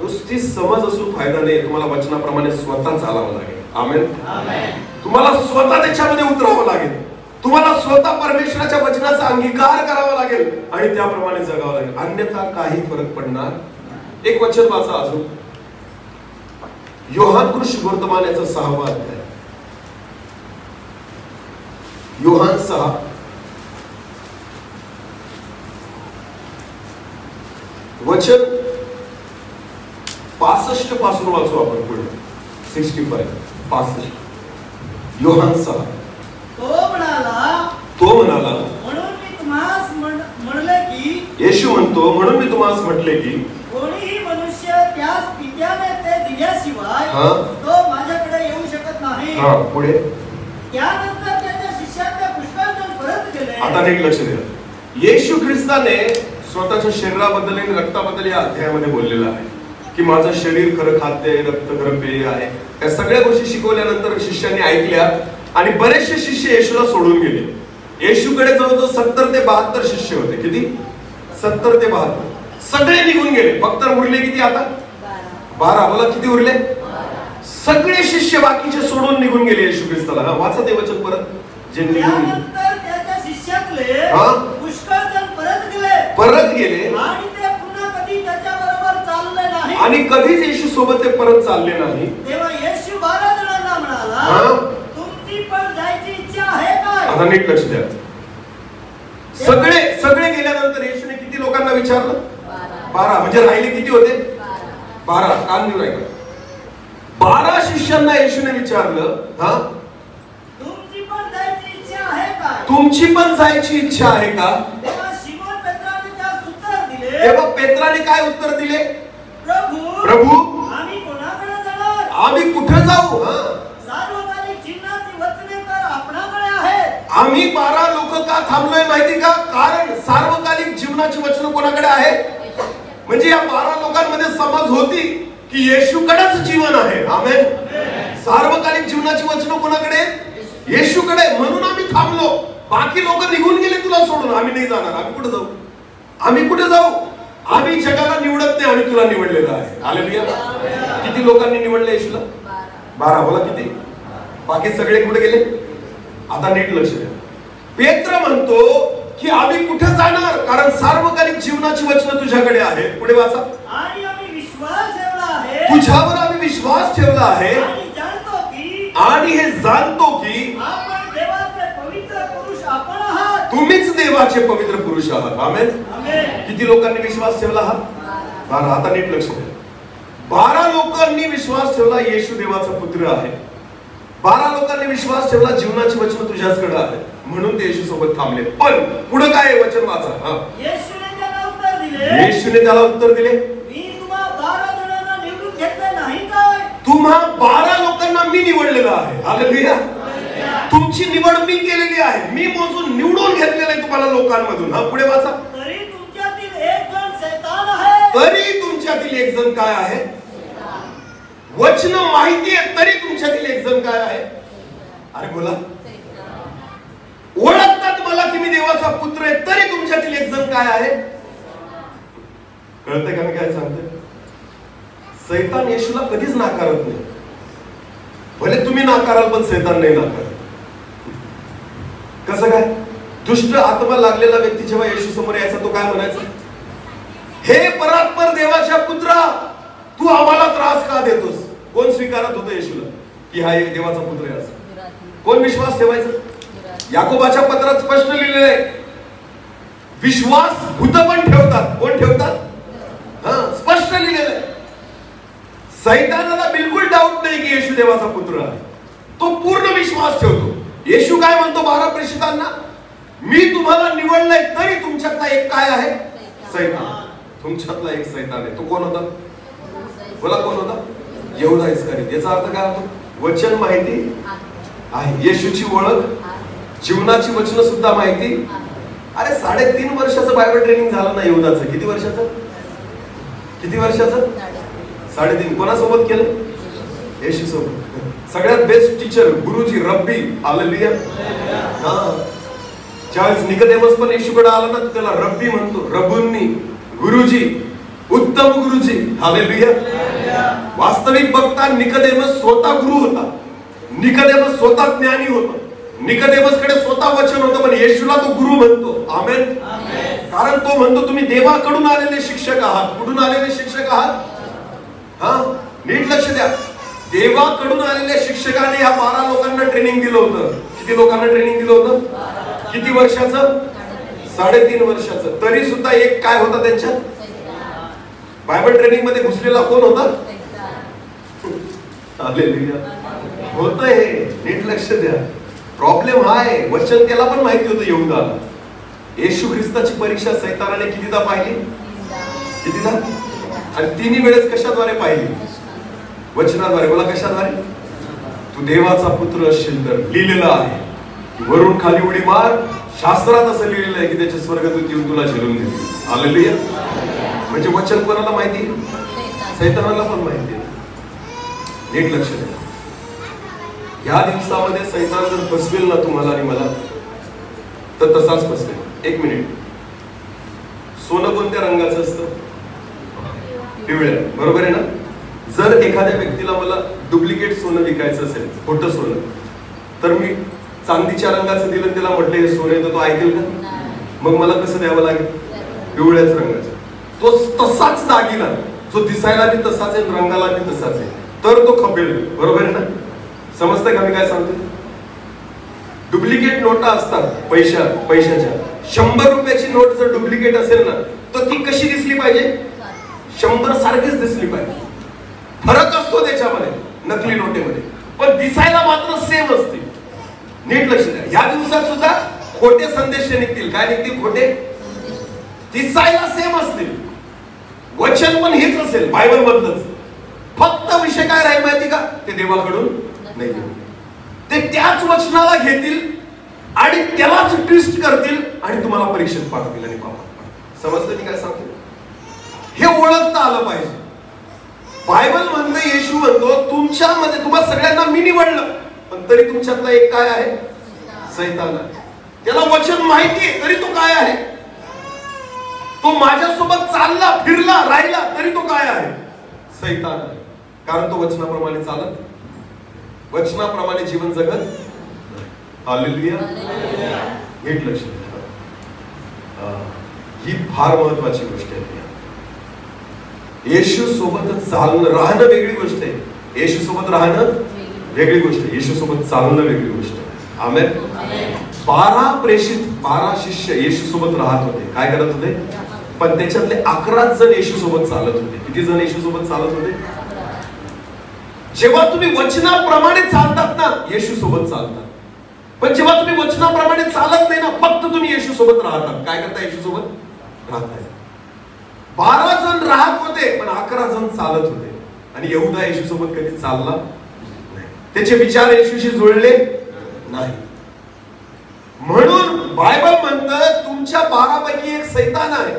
[SPEAKER 1] नुसती समज असून फायदा नाही, तुम्हाला वचनाप्रमाणे स्वतः चालावं लागेल. आमेन. तुम्हाला स्वतः त्याच्यामध्ये उतरावं लागेल, तुम्हाला स्वतः परमेश्वराच्या वचनाचा अंगीकार करावा लागेल आणि त्याप्रमाणे जगावं लागेल, अन्यथा काही फरक पडणार. एक वचन वाचा अजून, योहान शुभवर्तमान याचा 6वा अध्याय. योहान 6 वचन 65 पासून वाचू आपण पुढे. 65. योहान 6. तो म्हणाला
[SPEAKER 2] म्हणून मी तुम्हास म्हणले की,
[SPEAKER 1] येशू म्हणतो म्हणून मी तुम्हास म्हटले की
[SPEAKER 2] कोणीही मनुष्य त्यास पित्याने ते दिल्याशिवाय तो माझ्याकडे येऊ शकत नाही.
[SPEAKER 1] पुढे
[SPEAKER 2] त्यानंतर त्याच्या शिष्याने पुष्कळजण परत गेले. आता
[SPEAKER 1] नीट लक्ष द्या. येशू ख्रिस्ताने स्वतःच्या शरीराबद्दल आणि रक्ताबद्दल या अध्यायामध्ये बोललेलं आहे की माझं शरीर खरं खाद्य आहे, रक्त खरं पेय आहे. या सगळ्या गोष्टी शिकवल्यानंतर शिष्यांनी ऐकल्या आणि बरेचसे शिष्य येशूला सोडून गेले. येशूकडे जवळजवळ 70 ते 72 शिष्य होते. किती? 70 ते 72. सगळे निघून गेले. फक्त उरले किती आता? 12. बोला किती उरले? सगळे शिष्य बाकीचे सोडून निघून गेले येशू ख्रिस्ताला. वाचा ते वचन परत. जे निघून
[SPEAKER 2] त्याच्या शिष्यातले पुष्कळ जण
[SPEAKER 1] परत गेले
[SPEAKER 2] आणि ते पुन्हा कधी त्याच्या बरोबर चालले नाही
[SPEAKER 1] आणि कधीच येशू सोबत ते परत चालले नाही.
[SPEAKER 2] तेव्हा येशू 12 जणांना म्हणाला, तुमची पण जायची इच्छा आहे काय?
[SPEAKER 1] आता नीट लक्ष द्या. सगळे गेल्यानंतर येशूने किती लोकांना विचारलं? 12. म्हणजे राहिले किती होते? 12. कान देऊ ऐका. 12 शिष्यांना येशूने विचारलं,
[SPEAKER 2] तुमची पण जायची इच्छा आहे का?
[SPEAKER 1] तुमची पण जायची इच्छा आहे का?
[SPEAKER 2] तेव्हा शिमोन पेत्राने त्यास उत्तर दिले.
[SPEAKER 1] तेव्हा पेत्राने काय उत्तर दिले?
[SPEAKER 2] प्रभू आम्ही कोणाकडे जाणार?
[SPEAKER 1] आम्ही कुठे जाऊ?
[SPEAKER 2] सार्वकालिक चिन्हाची वचने तर आपणाकडे आहेत.
[SPEAKER 1] आम्ही 12 लोक का थांबलोय माहिती का? कारण सार्वकालिक जीवनाची वचनं कोणाकडे आहेत? म्हणजे या 12 लोकांमध्ये समज होती की येशूकडेच जीवन आहे. आमेन. सार्वकालिक जीवनाची वचनं कोणाकडे? येशूकडे. म्हणून आम्ही थांबलो. बाकी लोक निघून गेले तुला सोडून. आम्ही नाही जाणार. आम्ही कुठे जाऊ? आम्ही कुठे जाऊ? आम्ही जगाला निवडत नाही, आम्ही तुला निवडलेलं आहे. हालेलुया. किती लोकांनी निवडले येशूला? 12. बोला किती? बाकी सगळे कुठे गेले? आता नीट लक्ष द्या. पेत्र म्हणतो की आम्ही कुठे जाणार, कारण सार्वकालिक जीवनाची वचनं तुझ्याकडे आहेत. पुढे वाचा.
[SPEAKER 2] आणि आम्ही विश्वास ठेवला आहे,
[SPEAKER 1] तुझ्यावर आम्ही विश्वास ठेवला आहे आणि हे जाणतो की
[SPEAKER 2] आपण देवाचे पवित्र पुरुष आपण आहात.
[SPEAKER 1] तुम्हीच देवाचे पवित्र पुरुष आहात. आमेन. किती लोकांनी विश्वास ठेवला? 12. आता नीट लक्ष द्या. 12 लोकांनी विश्वास ठेवला येशू देवाचा पुत्र आहे. 12 लोकांनी विश्वास ठेवला जीवनाची वचनं तुझ्याचकडे आहेत, म्हणून ते येशू सोबत थांबले. पण पुढे काय वचन वाचा.
[SPEAKER 2] येशूने त्याला उत्तर दिले.
[SPEAKER 1] येशूने त्याला उत्तर दिले,
[SPEAKER 2] मी तुम्हा 12 जणांना निवडून घेतले नाही काय?
[SPEAKER 1] तुम्हा 12 लोकांना मी निवडलेलं आहे. हालेलुया. तुमची निवड मी केलेली आहे. मी मोजून निवडून घेतलेलं आहे तुम्हाला लोकांमधून. पुढे वाचा.
[SPEAKER 2] तरी तुमच्यातील एक जण शैतान आहे.
[SPEAKER 1] तरी तुमच्यातील एक जण काय आहे? वचन माहिती आहे तरी तुमच्यातील एक जण काय आहे? अरे बोला. ओळखतात मला की मी देवाचा पुत्र आहे तरी तुमच्यातील एक जण काय आहे? कळतंय का मी काय सांगते? सैतान येशूला कधीच नाकारत नाही. भले तुम्ही नाकाराल पण सैतान नाही नाकारत. कसं काय? दुष्ट आत्मा लागलेला व्यक्ती जेव्हा येशू समोर यायचा तो काय म्हणायचा? हे परात्पर देवाच्या पुत्रा, तू आम्हाला त्रास का देतोस? कोण स्वीकारत होतं येशूला की हा देवाचा पुत्र आहे असं? कोण विश्वास ठेवायचा? याकोबाच्या पत्रात स्पष्ट लिहिलेलं आहे, विश्वास भूत पण ठेवतात. कोण ठेवतात? स्पष्ट लिहिलेलं आहे. सैतानाला बिलकुल डाऊट नाही की येशू देवाचा पुत्र आहे. तो पूर्ण विश्वास ठेवतो. येशू काय म्हणतो 12 प्रेषितांना? मी तुम्हाला निवडलंय तरी तुमच्यातला एक काय आहे? सैतान. तुमच्यातला एक सैतान आहे. तो कोण होता? बोला, कोण होता? यहूदा इस्करियोत. याचा अर्थ काय होतो? वचन माहिती आहे, येशूची ओळख, जीवनाची वचन सुद्धा माहिती. अरे 3.5 वर्षाचं बायबल ट्रेनिंग झालं ना यहूदाचं. किती वर्षाचं? 3.5. कोणासोबत केलं? येशू सोबत. सगळ्यात बेस्ट टीचर, गुरुजी, रब्बी. हालेलुया. ज्यावेळेस निकोदेमस पण येशूकडे आला ना, त्याला रब्बी म्हणतो. रबुंनी, गुरुजी, उत्तम गुरुजी. हालेलुया. वास्तविक बघता निकोदेमस स्वतः गुरु होता. निकोदेमस स्वतः ज्ञानी होता. निकोदेमस कडे स्वतः वचन होतं, पण येशूला तो गुरु म्हणतो. आमेन. कारण तो म्हणतो तुम्ही देवाकडून आलेले शिक्षक आहात. कुठून आलेले शिक्षक आहात? नीट लक्ष द्या. देवाकडून आलेल्या शिक्षकाने ह्या 12 लोकांना ट्रेनिंग दिलं होतं. किती लोकांना ट्रेनिंग दिलं होतं? किती वर्षाचं? 3.5 वर्षाचं. तरी सुद्धा एक काय होता त्यांच्यात? बायबल ट्रेनिंग मध्ये घुसलेला कोण होता? होत हे. नीट लक्ष द्या. प्रॉब्लेम हा आहे, वचन त्याला पण माहिती होतं यहूदाला. येशू ख्रिस्ताची परीक्षा सैतानाने कितीदा पाहिली? कितीदा? आणि 3 वेळेस कशाद्वारे पाहिली? वचनाद्वारे. बोला, कशाद्वारे? तू देवाचा पुत्र असशील तर लिहिलेलं आहे. वरून खाली उडी मार. शास्त्रात असं लिहिलेलं आहे की त्याचे स्वर्गदूत येऊन तुला झेलून देतील. हालेलुया. म्हणजे वचन कोणाला माहिती? सैतानाला पण माहिती आहे. नीट लक्ष द्या. या दिवसामध्ये सैतान जर फसवेल ना तुम्हाला आणि मला, तर तसाच फसवेल. 1 मिनिट. सोनं कोणत्या रंगाचं असतं? पिवळ्या. बरोबर आहे ना? जर एखाद्या व्यक्तीला मला डुप्लिकेट सोनं विकायचं असेल, खोटं सोनं, तर मी चांदीच्या रंगाचं दिलं, त्याला म्हटलं हे सोनं, तर तो ऐकेल का? मग मला कसं द्यावं लागेल? पिवळ्याच रंगाचं. तो तसाच दागिना जो दिसायला बी तसाच आहे, रंगाला बी तसाच आहे, तर तो खपेल. बरोबर आहे ना? समजतंय का मी काय सांगतो? डुप्लिकेट नोटा असतात पैशाच्या. 100 रुपयाची नोट जर डुप्लिकेट असेल ना, तर ती कशी दिसली पाहिजे? 100 सारखीच दिसली पाहिजे. फरक असतो त्याच्यामध्ये नकली नोटेमध्ये, पण दिसायला मात्र सेम असते. नीट लक्ष द्या. या दिवसात सुद्धा खोटे संदेश निघतील. काय निघतील? खोटे. दिसायला सेम असतील. वचन पण हेच असेल, बायबल मधलंच. फक्त विषय काय राहील माहिती का? ते देवाकडून नाही. ते त्याच वचनाला घेतील आणि त्यालाच ट्विस्ट करतील आणि तुम्हाला परीक्षेत पाठवतील आणि पापात. समजलं मी काय सांगतो? हे ओळखता आलं पाहिजे. बायबल म्हणतं, येशू म्हणतो तुमच्यामध्ये, तुम्हा सगळ्यांना मी निवडलं, पण तरी तुमच्यातला एक काय आहे? सैतान आहे. त्याला वचन माहिती आहे तरी तो काय आहे? तो माझ्यासोबत चालला, फिरला, राहिला तरी तो काय आहे? सैतान आहे. कारण तो वचनाप्रमाणे चालत, वचनाप्रमाणे जीवन जगत. हालेलुया. नीट लक्ष द्या. ही फार महत्वाची गोष्ट आहे. येशू सोबत चालणं, राहणं वेगळी गोष्ट आहे. येशू सोबत राहणं वेगळी गोष्ट आहे. येशू सोबत चालणं वेगळी गोष्ट आहे. आमेन. 12 प्रेषित, 12 शिष्य येशू सोबत राहत होते. काय करत होते? पण त्याच्यातले 11 जण येशू सोबत चालत होते. किती जण येशू सोबत चालत होते? जेव्हा तुम्ही वचनाप्रमाणे चालतात ना, येशू सोबत चालतात. पण जेव्हा तुम्ही वचनाप्रमाणे चालत नाही ना, फक्त तुम्ही येशू सोबत राहतात. काय करता? येशू सोबत राहताय. 12 जण राहत होते, पण 11 जण चालत होते. आणि यहूदा येशू सोबत कधी चालला नाही. त्याचे विचार येशूशी जुळले नाही. म्हणून बायबल म्हणतं तुमच्या 12 पैकी एक सैतान आहे,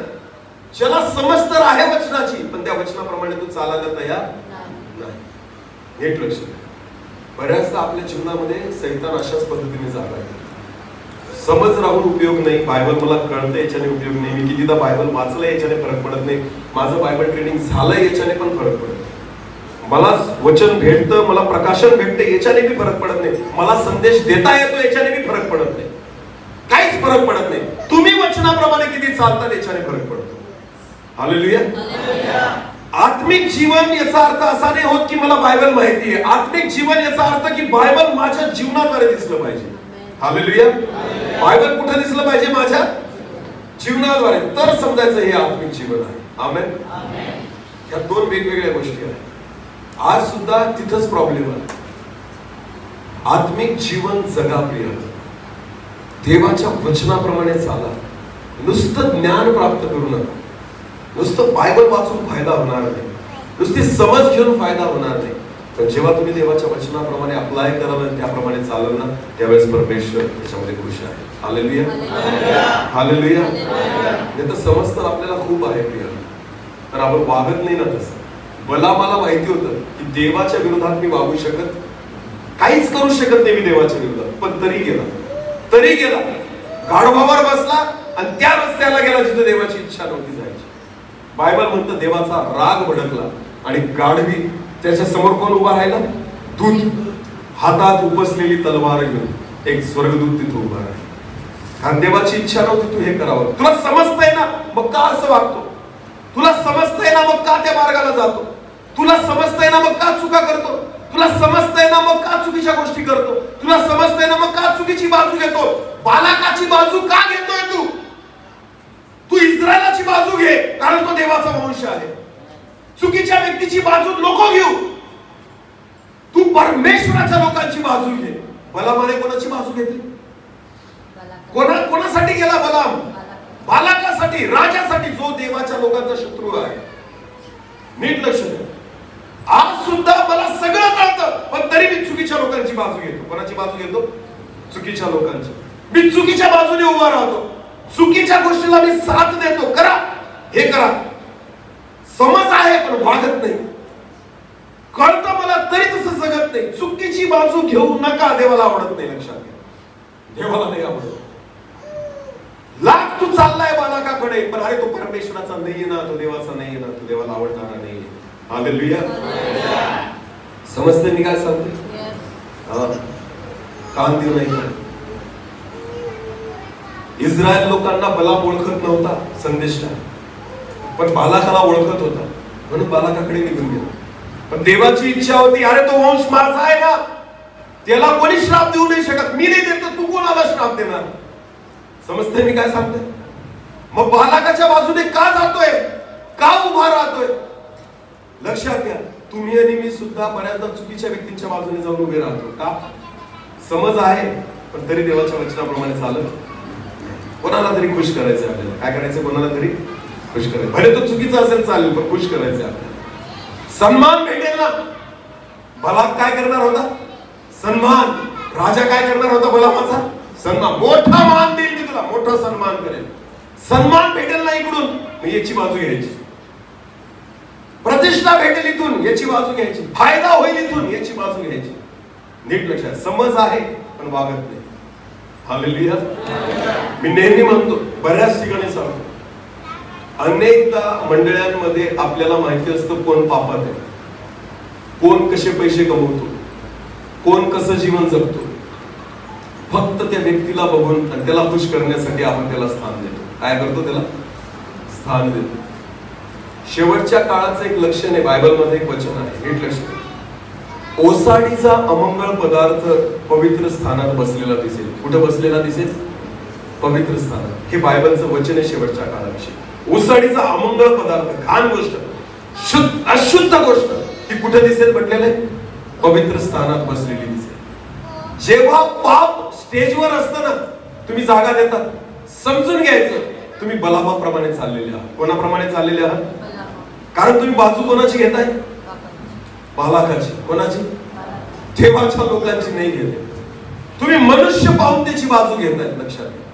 [SPEAKER 1] ज्याला समज तर आहे वचनाची, पण त्या वचनाप्रमाणे तू चालायला तयार नाही. नीट लक्ष द्या. बऱ्याचदा आपल्या जीवनामध्ये सैतान अशाच पद्धतीने जात आहे. समज राहून उपयोग नाही. बायबल मला कळतं याच्याने उपयोग नाही. मी कितीदा बायबल वाचलंय याच्याने फरक पडत नाही. माझं बायबल ट्रेनिंग झालंय याच्याने पण फरक पडत नाही. मला वचन भेटतं, मला प्रकाशन भेटतं याच्याने बी फरक पडत नाही. मला संदेश देता येतो याच्याने बी फरक पडत नाही. काहीच काहीच फरक पडत नाही. तुम्ही वचनाप्रमाणे किती चालता याच्याने फरक पडतो. हालेलुया. आत्मिक जीवन याचा अर्थ असा नाही होत की मला बायबल माहिती आहे. आत्मिक जीवन याचा अर्थ की बायबल माझ्या जीवनाद्वारे दिसलं पाहिजे. हालेलुया. बायबल कुठे दिसलं पाहिजे? माझ्या जीवनाद्वारे. तर समजायचं हे आत्मिक जीवन आहे. आमेन. या दोन वेगवेगळ्या गोष्टी आहेत. आज सुद्धा तिथंच प्रॉब्लेम आहे. आत्मिक जीवन जगा प्रिय, देवाच्या वचनाप्रमाणे चाला. नुसतं ज्ञान प्राप्त करू नका. नुसतं बायबल वाचून फायदा होणार नाही. नुसती समज घेऊन फायदा होणार नाही. पण जेव्हा तुम्ही देवाच्या वचनाप्रमाणे अप्लाय कराल, त्याप्रमाणे चालल ना, त्यावेळेस परमेश्वर त्याच्यामध्ये खुश आहे. हालेलुया. हालेलुया. नाही तर समज तर आपल्याला खूप आहे प्रिय, तर आपण वागत नाही ना तसं. मला माहिती होतं की देवाच्या विरोधात मी वागू शकत, काहीच करू शकत नाही मी देवाच्या विरोधात. पण तरी गेला गाढवावर बसला आणि त्या रस्त्याला गेला जिथे देवाची इच्छा नव्हती जायची. बायबल म्हणतं देवाचा राग भडकला आणि गाढवी त्याच्या समोर कोण उभा राहिला? दूत. हातात उपसलेली तलवार घेऊन एक स्वर्गदूत तिथे उभा राहिला. कारण देवाची इच्छा नव्हती तू हे करावं. तुला समजतंय ना मग का असं वागतो? तुला समजतंय ना मग का त्या मार्गाला जातो? तुला समजतंय ना मग का चुका करतो? तुला समजतंय ना मग का चुकीच्या गोष्टी करतो? तुला समजतंय ना मग का चुकीची बाजू घेतो? बालाकाची बाजू का घेतोय तू? तू इस्रायलाची बाजू घे, कारण तो देवाचा वंश आहे. चुकीच्या व्यक्तीची बाजू नको घेऊ. तू परमेश्वराच्या लोकांची बाजू घे. बलामाने कोणाची बाजू घेतली? कोणासाठी गेला बलाम? बालाकासाठी, राजासाठी, जो देवाच्या लोकांचा शत्रू आहे. नीट लक्ष द्या. आज सुद्धा मला सगळं कळतं, पण तरी मी चुकीच्या लोकांची बाजू घेतो. कोणाची बाजू घेतो? चुकीच्या लोकांची. मी चुकीच्या बाजूने उभा राहतो. चुकीच्या गोष्टीला मी साथ देतो. करा, हे करा. समज आहे पण वागत नाही. कळतं मला तरी तसं जगत नाही. चुकीची बाजू घेऊ नका. देवाला आवडत नाही. लक्षात घ्या, देवाला नाही आवडत. लाख तू चाललाय बालाकाकडे, पण अरे तो परमेश्वराचा नाहीये ना, तो देवाचा नाहीये ना, तो देवाला आवडणारा नाहीये. हालेलुया. समजते मी काय सांगते? कान देऊ नाही. इस्रायल लोकांना बलाम ओळखत नव्हता संदेशला, पण बालाकाला ओळखत होता, म्हणून बालाकाकडे निघून गेला. पण देवाची इच्छा होती, अरे तो वंश माझा आहे ना, त्याला कोणी श्राप देऊ नाही शकत. मी नाही देत, तू कोणाला श्राप देणार? समजते मी काय सांगते? मग बालाकाच्या बाजूने का जातोय? का उभा राहतोय? लक्षात घ्या, तुम्ही आणि मी सुद्धा बऱ्याचदा चुकीच्या व्यक्तींच्या बाजूने जाऊन उभे राहतो. का? समज आहे पण तरी देवाच्या वचनाप्रमाणे चालत. कोणाला तरी खुश करायचं आपल्याला. काय करायचं? कोणाला तरी खुश करायचं. भले तो चुकीचा असेल चालेल, पण खुश करायचं आपल्याला. सन्मान भेटेल ना. बलाक काय करणार होता? सन्मान. राजा काय करणार होता? बलाकाचा सन्मान. मोठा मान देईल मी तुला, मोठा सन्मान करेल. सन्मान भेटेल ना इकडून, मी याची बाजू घ्यायची. प्रतिष्ठा भेटेल इथून, याची बाजू घ्यायची. फायदा होईल इथून, याची बाजू घ्यायची. नीट लक्षात. समज आहे पण वागत नाही. हालेलुया. मी नेहमी म्हणतो, बऱ्याच ठिकाणी सांगतो, अनेकदा मंडळांमध्ये आपल्याला माहिती असतं कोण पापात आहे, कोण कसे पैसे कमवतो, कोण कसं जीवन जगतो. फक्त त्या व्यक्तीला बघून आणि त्याला खुश करण्यासाठी आपण त्याला स्थान देतो. काय करतो? त्याला स्थान देतो. शेवटच्या काळाचं एक लक्षण आहे, बायबलमध्ये एक वचन आहे, नीट लक्ष द्या. ओसाडीचा अमंगळ पदार्थ पवित्र स्थानात बसलेला दिसेल. कुठं बसलेला दिसेल? पवित्र स्थानात. हे बायबलचं वचन आहे शेवटच्या काळाविषयी. ओसाडीचा अमंगळ पदार्थ, घाण गोष्ट, अशुद्ध गोष्ट, ती कुठे दिसेल म्हटलेलं आहे? पवित्र स्थानात बसलेली दिसेल. जेव्हा पाप स्टेजवर असतं ना, तुम्ही जागा देतात, समजून घ्यायचं तुम्ही बलामाप्रमाणे चाललेले आहात. कोणाप्रमाणे चाललेले आहात? कारण तुम्ही बाजू कोणाची घेताय? बालाकाची. कोणाची? देवाच्या लोकांची नाही घेते. तुम्ही मनुष्य पाहून त्याची बाजू घेताय. लक्षात घ्या.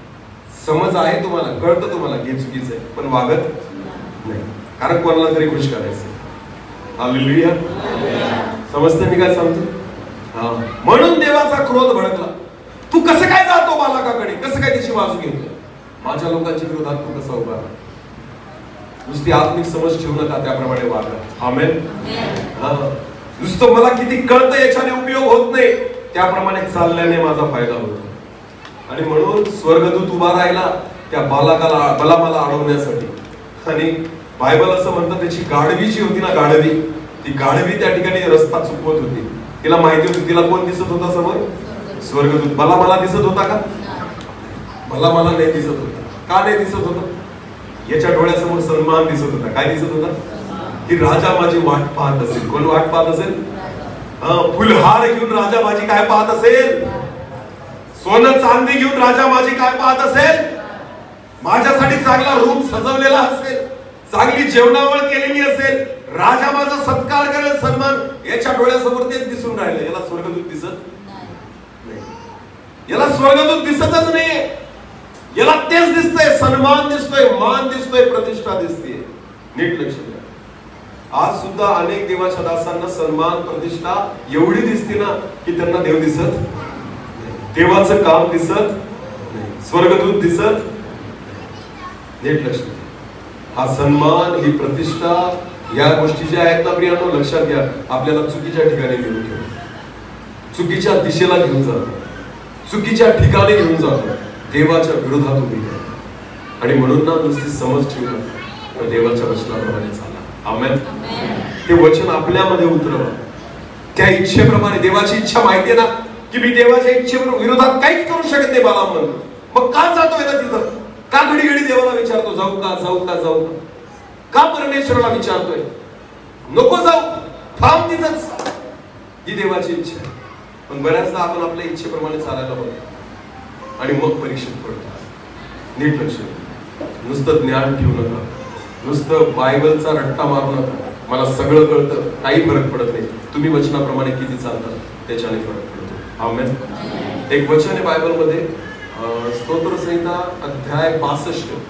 [SPEAKER 1] समज आहे तुम्हाला, कळतं तुम्हाला हे चुकीचं आहे, पण वागत नाही, कारण कोणाला तरी खुश करायचं. हालेलुया. समजते मी काय सांगतो? म्हणून देवाचा क्रोध भडकला. तू कसं काय जातो बालाकाकडे? कसं काय त्याची बाजू घेतो? माझ्या लोकांच्या विरोधात तू कसा उभा राहा? नुसती आत्मिक समज ठेवू नका, त्याप्रमाणे वागा. आमेन. नुसतं मला किती कळतं याच्याने उपयोग होत नाही, त्याप्रमाणे चालल्याने माझा फायदा होतो. आणि म्हणून स्वर्गदूत उभा राहिला त्या बलामाला अडवण्यासाठी. आणि बायबल असं म्हणतं त्याची गाढवी जी होती ना, गाढवी, ती गाढवी त्या ठिकाणी रस्ता चुकवत होती. तिला माहिती होती तिला कोण दिसत होता समोर? स्वर्गदूत. बलामाला दिसत होता का? बलामाला नाही दिसत होता. का नाही दिसत होता? याच्या डोळ्यासमोर सन्मान दिसत होता. काय दिसत होता? की राजा माझी वाट पाहत असेल. कोण वाट पाहत असेल? फुलहार घेऊन राजा माझी काय पाहत असेल? सोनं चांदी घेऊन राजा माझी काय पाहत असेल? माझ्यासाठी चांगला रूम सजवलेला असेल, चांगली जेवणावळ केलेली असेल, राजा माझा सत्कार करेल, सन्मान. याच्या डोळ्यासमोर तेच दिसून राहिले. याला स्वर्गदूत दिसत नाही. याला स्वर्गदूत दिसतच नाही. याला तेच दिसतंय, सन्मान दिसतोय, मान दिसतोय, प्रतिष्ठा दिसते. नीट लक्ष द्या. आज सुद्धा अनेक देवाच्या दासांना सन्मान, प्रतिष्ठा एवढी दिसते ना की त्यांना देव दिसत नाही, देवाचं काम दिसत नाही, स्वर्गदूत दिसत. नीट लक्ष द्या. हा सन्मान, ही प्रतिष्ठा, या गोष्टी ज्या आहेत ना प्रियांनो, लक्षात घ्या, आपल्याला चुकीच्या ठिकाणी घेऊन ठेवतो, चुकीच्या दिशेला घेऊन जातो, चुकीच्या ठिकाणी घेऊन जातो, देवाच्या विरोधात उभी करतो. आणि म्हणून ना नुसती समज ठेवू नका, तर देवाच्या वचनाप्रमाणे चाला. आमेन. ते वचन आपल्यामध्ये उतरवा. त्या इच्छेप्रमाणे. देवाची इच्छा माहिती आहे ना की मी देवाच्या इच्छेबरोबर विरोधात काहीच करू शकत नाही. बालाम म्हणतो. मग का जातोय ना तिथं? का घडी घडी देवाला विचारतो जाऊ का जाऊ का जाऊ का? का परमेश्वराला विचारतोय? नको जाऊ, थांब तिथंच. ही देवाची इच्छा आहे. पण बऱ्याचदा आपण आपल्या इच्छेप्रमाणे चालायला बघतो आणि मग परीक्षेत पडतो. नीट लक्ष द्या. नुसतं ज्ञान ठेवू नका, नुसतं बायबलचा रट्टा मारू नका. मला सगळं कळतं, काही फरक पडत नाही. तुम्ही वचनाप्रमाणे किती चालता त्याच्याने फरक पडतो. आमेन. एक वचन आहे बायबलमध्ये, स्तोत्र संहिता अध्याय 62.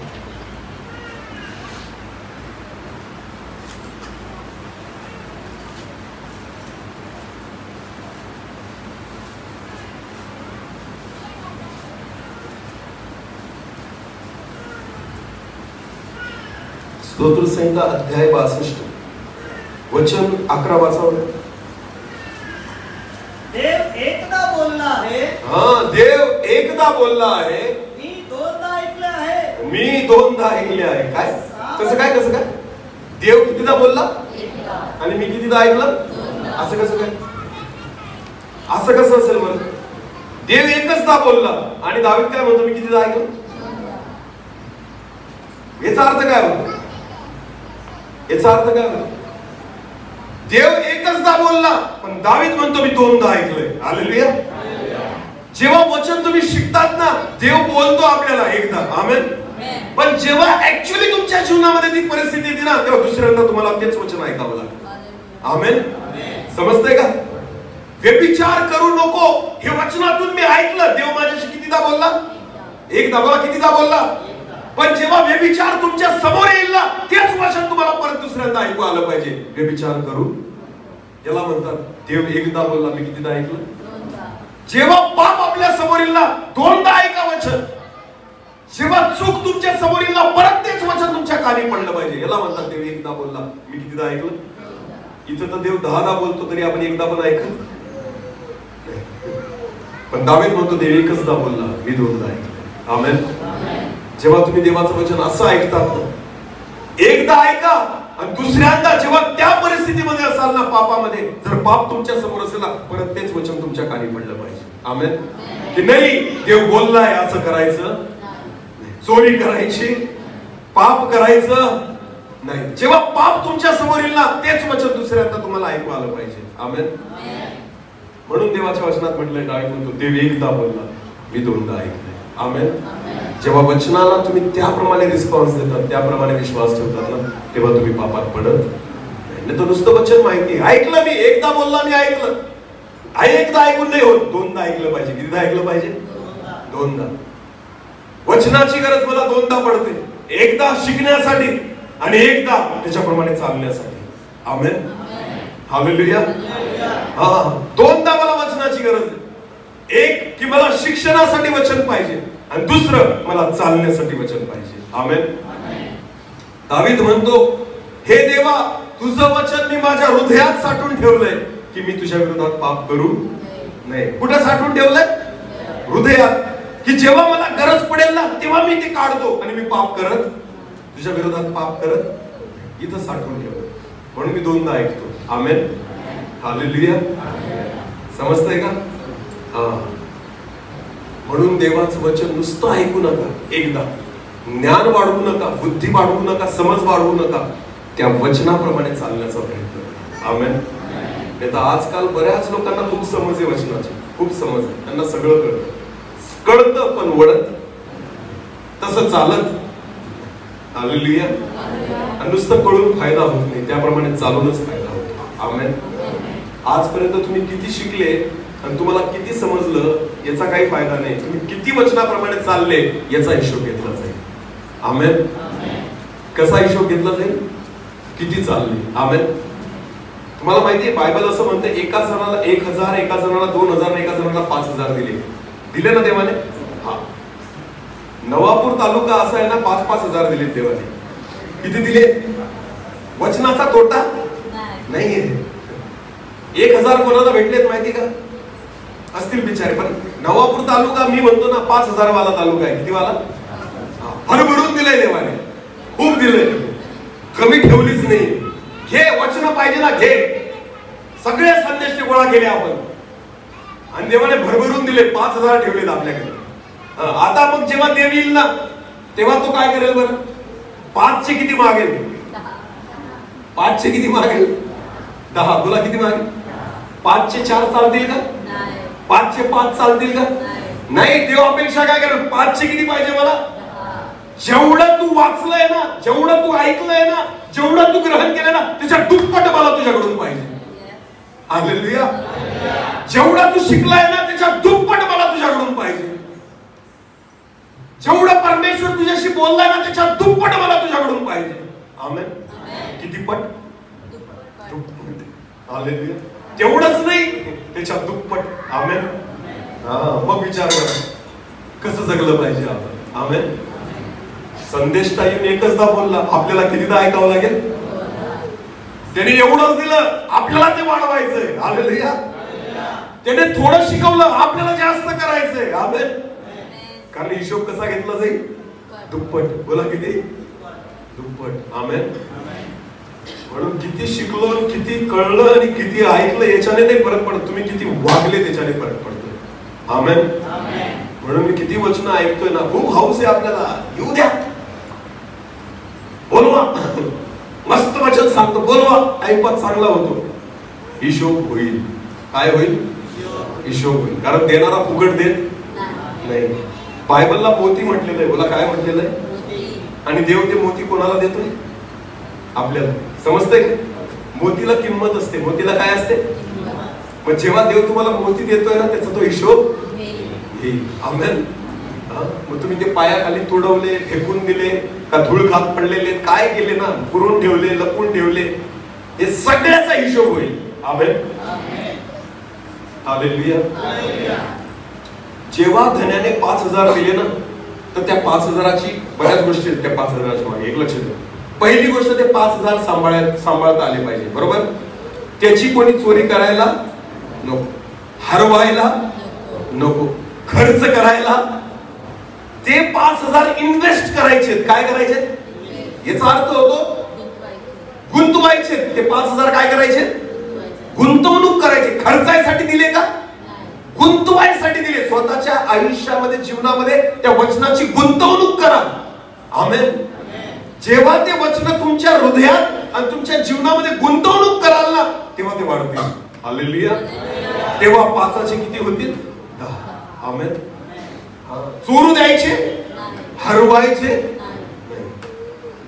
[SPEAKER 1] स्तोत्र संहिता अध्याय 62 वचन 11 वाचावं.
[SPEAKER 2] देव एकदा बोलला आहे.
[SPEAKER 1] देव एकदा बोलला आहे.
[SPEAKER 2] मी दोनदा ऐकलं आहे.
[SPEAKER 1] मी दोनदा ऐकले आहे. काय? कसं काय? कसं काय? देव कितीदा बोलला आणि मी कितीदा ऐकलं? असं कसं काय? असं कसं असेल बरं? देव एकचदा बोलला आणि दावीद काय म्हणतो? मी कितीदा ऐकलं? याचा अर्थ काय होतो? याचा अर्थ काय होतो? देव एकचदा बोलला पण दावीद म्हणतो मी दोनदा ऐकलंय. हालेलुया. जेव्हा वचन तुम्ही शिकतात ना, देव बोलतो आपल्याला एकदा. आमेन. पण जेव्हा ऍक्च्युअली तुमच्या जीवनामध्ये ती परिस्थिती येते ना, तेव्हा दुसऱ्यांदा तुम्हाला तेच वचन ऐकावं लागतं. आमेन. समजतंय का? व्यभिचार करू नको हे वचनातून मी ऐकलं. देव माझ्याशी कितीदा बोलला? एकदा. बोला कितीदा बोलला? पण जेव्हा व्यभिचार तुमच्या समोर येईल ना, तेच वचन तुम्हाला परत दुसऱ्यांदा ऐकू आलं पाहिजे. व्यभिचार करू, याला म्हणतात देव एकदा बोलला, मी कितीदा ऐकलं? जेव्हा पाप आपल्या समोर येईल ना, दोनदा ऐका वचन. जेव्हा चूक तुमच्या समोर येईल ना, परत तेच वचन तुमच्या कानी पडलं पाहिजे. याला म्हणतात देव एकदा बोलला, मी कितीदा ऐकलं? इथं तर देव 10दा बोलतो तरी आपण एकदा पण ऐकत. पण दावीद म्हणतो देव एकचदा बोलला, मी दोनदा ऐकलं. आमेन. जेव्हा तुम्ही देवाचं वचन असं ऐकतात ना, एकदा ऐका आणि दुसऱ्यांदा जेव्हा त्या परिस्थितीमध्ये असाल ना, पापामध्ये, जर पाप तुमच्या समोर असेल ना, परत तेच वचन तुमच्या कानी पडलं पाहिजे. आमेन. की नाही देव बोललाय असं करायचं, चोरी करायची, पाप करायचं नाही. जेव्हा पाप तुमच्या समोर येईल ना, तेच वचन दुसऱ्यांदा तुम्हाला ऐकू आलं पाहिजे. आमेन. म्हणून देवाच्या वचनात म्हटलंय, दावीद म्हणतो देव एकदा बोलला, मी दोनदा ऐकलंय. आमेन. जेव्हा वचनाला तुम्ही त्याप्रमाणे रिस्पॉन्स देतात, त्याप्रमाणे विश्वास ठेवतात ना, तेव्हा तुम्ही पापात पडत नाही. तर नुसतं वचन माहिती ऐकलं, मी एकदा बोलला, मी ऐकलं. एकदा ऐकून नाही होत, दोनदा ऐकलं पाहिजे. कितीदा ऐकलं पाहिजे? दोनदा. वचनाची गरज मला दोनदा पडते. एकदा शिकण्यासाठी आणि एकदा त्याच्याप्रमाणे चालण्यासाठी. आमेन. हालेलुया. दोनदा मला वचनाची गरज आहे. एक की मला शिक्षणासाठी वचन पाहिजे आणि दुसरं मला चालण्यासाठी वचन पाहिजे. आमेन. दावीद म्हणतो, हे देवा, तुझं वचन मी माझ्या हृदयात साठवून ठेवलंय की मी तुझ्या विरोधात पाप करू नये. कुठं साठवून ठेवलंय? हृदयात. की जेव्हा मला गरज पडेल ना तेव्हा मी ते काढतो आणि मी पाप करत, तुझ्या विरोधात पाप करत इथं साठवून ठेवतो. म्हणून मी दोनदा ऐकतो. आमेन, हालेलुया. समजतंय का? हा. म्हणून देवाचं वचन नुसतं ऐकू नका. एकदा ज्ञान वाढवू नका, बुद्धी वाढवू नका, समज वाढवू नका, त्या वचनाप्रमाणे चालण्याचा प्रयत्न करा. आमेन. नाही तर आजकाल बऱ्याच लोकांना खूप समज आहे वचनाची, खूप समज आहे, त्यांना सगळं कळतं पण वळत तसं चालत. हालेलुया. आणि नुसतं कळून फायदा होत नाही, त्याप्रमाणे चालूनच फायदा होतो. आमेन. आजपर्यंत तुम्ही किती शिकले आणि तुम्हाला किती समजलं याचा काही फायदा नाही. तुम्ही किती वचनाप्रमाणे चालले याचा हिशोब घेतला जाईल. आमेन. कसा हिशोब घेतला जाईल? किती चालले. आमेन. तुम्हाला माहितीये बायबल असं म्हणते एका जणाला 1000, एका जणाला 2000, एका जणाला 5000 दिले ना देवाने. हा. नवापूर तालुका असा आहे ना, 5,000 दिले देवाने. किती दिले? वचनाचा तोटा नाहीये. 1000 कोणाला भेटलेत माहिती का? असतील बिचारे. पण नवापूर तालुका मी म्हणतो ना 5000 वाला तालुका आहे. किती वाला? भरभरून दिलंय देवाने, खूप दिलंय, कमी ठेवलीच नाही. घे वचन पाहिजे ना, घे. सगळे संदेश गोळा केले आपण आणि देवाने भरभरून दिले. 5000 ठेवलेत आपल्याकडे. आता मग जेव्हा देव येईल ना तेव्हा तो काय करेल बरं? 5चे किती मागेल? 5चे किती मागेल? 10. तुला किती मागेल? 5चे 4 चालतील का? 5चे 5 चालतील का? नाही. देव अपेक्षा काय करेल? 5चे किती पाहिजे मला? जेवढं तू वाचलंय ना, जेवढं तू ऐकलंय ना, जेवढं तू ग्रहण केलं ना, त्याच्या दुप्पट मला तुझ्याकडून पाहिजे. हालेलुया. जेवढं तू शिकलाय ना त्याच्या दुप्पट मला तुझ्याकडून पाहिजे. जेवढं परमेश्वर तुझ्याशी बोललाय ना त्याच्या दुप्पट मला तुझ्याकडून पाहिजे. आमेन. किती पट? दुप्पट. हालेलुया. तेवढंच नाही, त्याच्या दुप्पट. आमेन. मग विचार करा कसं जगलं पाहिजे आपण. आमेन. संदेश टाईम एकचदा बोलला, आपल्याला कितीदा ऐकावं लागेल? त्याने एवढंच दिलं, आपल्याला ते वाढवायचंय. हालेलुया. त्याने थोडं शिकवलं, आपल्याला जास्त करायचंय. आमेन. कारण हिशोब कसा घेतला जाईल? दुप्पट. बोला किती? दुप्पट. आमेन. म्हणून किती शिकलो, किती कळलं आणि किती ऐकलं याच्याने नाही फरक पडत, तुम्ही किती वागले त्याच्याने फरक पडतो. आमेन. म्हणून मी किती वचन ऐकतोय ना, खूप हौस आहे आपल्याला. येऊ द्या, बोलवा, मस्त वचन सांगतो, बोलवा, ऐकत चांगला होतो. हिशोब होईल. काय होईल? हिशोब होईल. कारण देणारा फुकट देत नाही. बायबलला मोती म्हटलेलं आहे. बोला काय म्हटलेलं आहे? आणि देव ते मोती कोणाला देतोय? आपल्याला. समजतंय का? मोतीला किंमत असते. मोतीला काय असते? मग जेव्हा देव तुम्हाला मोती देतोय ना त्याचा तो हिशोब घेईल. आमेन. मग तुम्ही ते पायाखाली तुडवले, फेकून दिले का, धूळ खात पडलेले, काय केले ना, पुरून ठेवले, लपून ठेवले, हे सगळ्याचा हिशोब होईल. आमेन. हालेलुया. जेव्हा धन्याने 5000 दिले ना तर त्या 5000ची बऱ्याच गोष्टी आहेत. त्या 5000च्या मागे एक लक्षात ठेवा. पहिली गोष्ट, ते 5000 सांभाळता आले पाहिजे. बरोबर. त्याची कोणी चोरी करायला नको, हरवायला नको, खर्च करायला. ते 5000 इन्व्हेस्ट करायचे. काय करायचे? याचा अर्थ होतो गुंतवायचे. ते 5000 काय करायचे? गुंतवणूक करायचे. खर्चायसाठी दिले का? गुंतवायसाठी दिले. स्वतःच्या आयुष्यामध्ये, जीवनामध्ये त्या वचनाची गुंतवणूक करा. आमेन. जेव्हा ते वचन तुमच्या हृदयात आणि तुमच्या जीवनामध्ये गुंतवणूक कराल ना तेव्हा ते वाढतील. हालेलुया. तेव्हा 5चे किती होतील? 10. आमेन. चोरू द्यायचे, हरवायचे.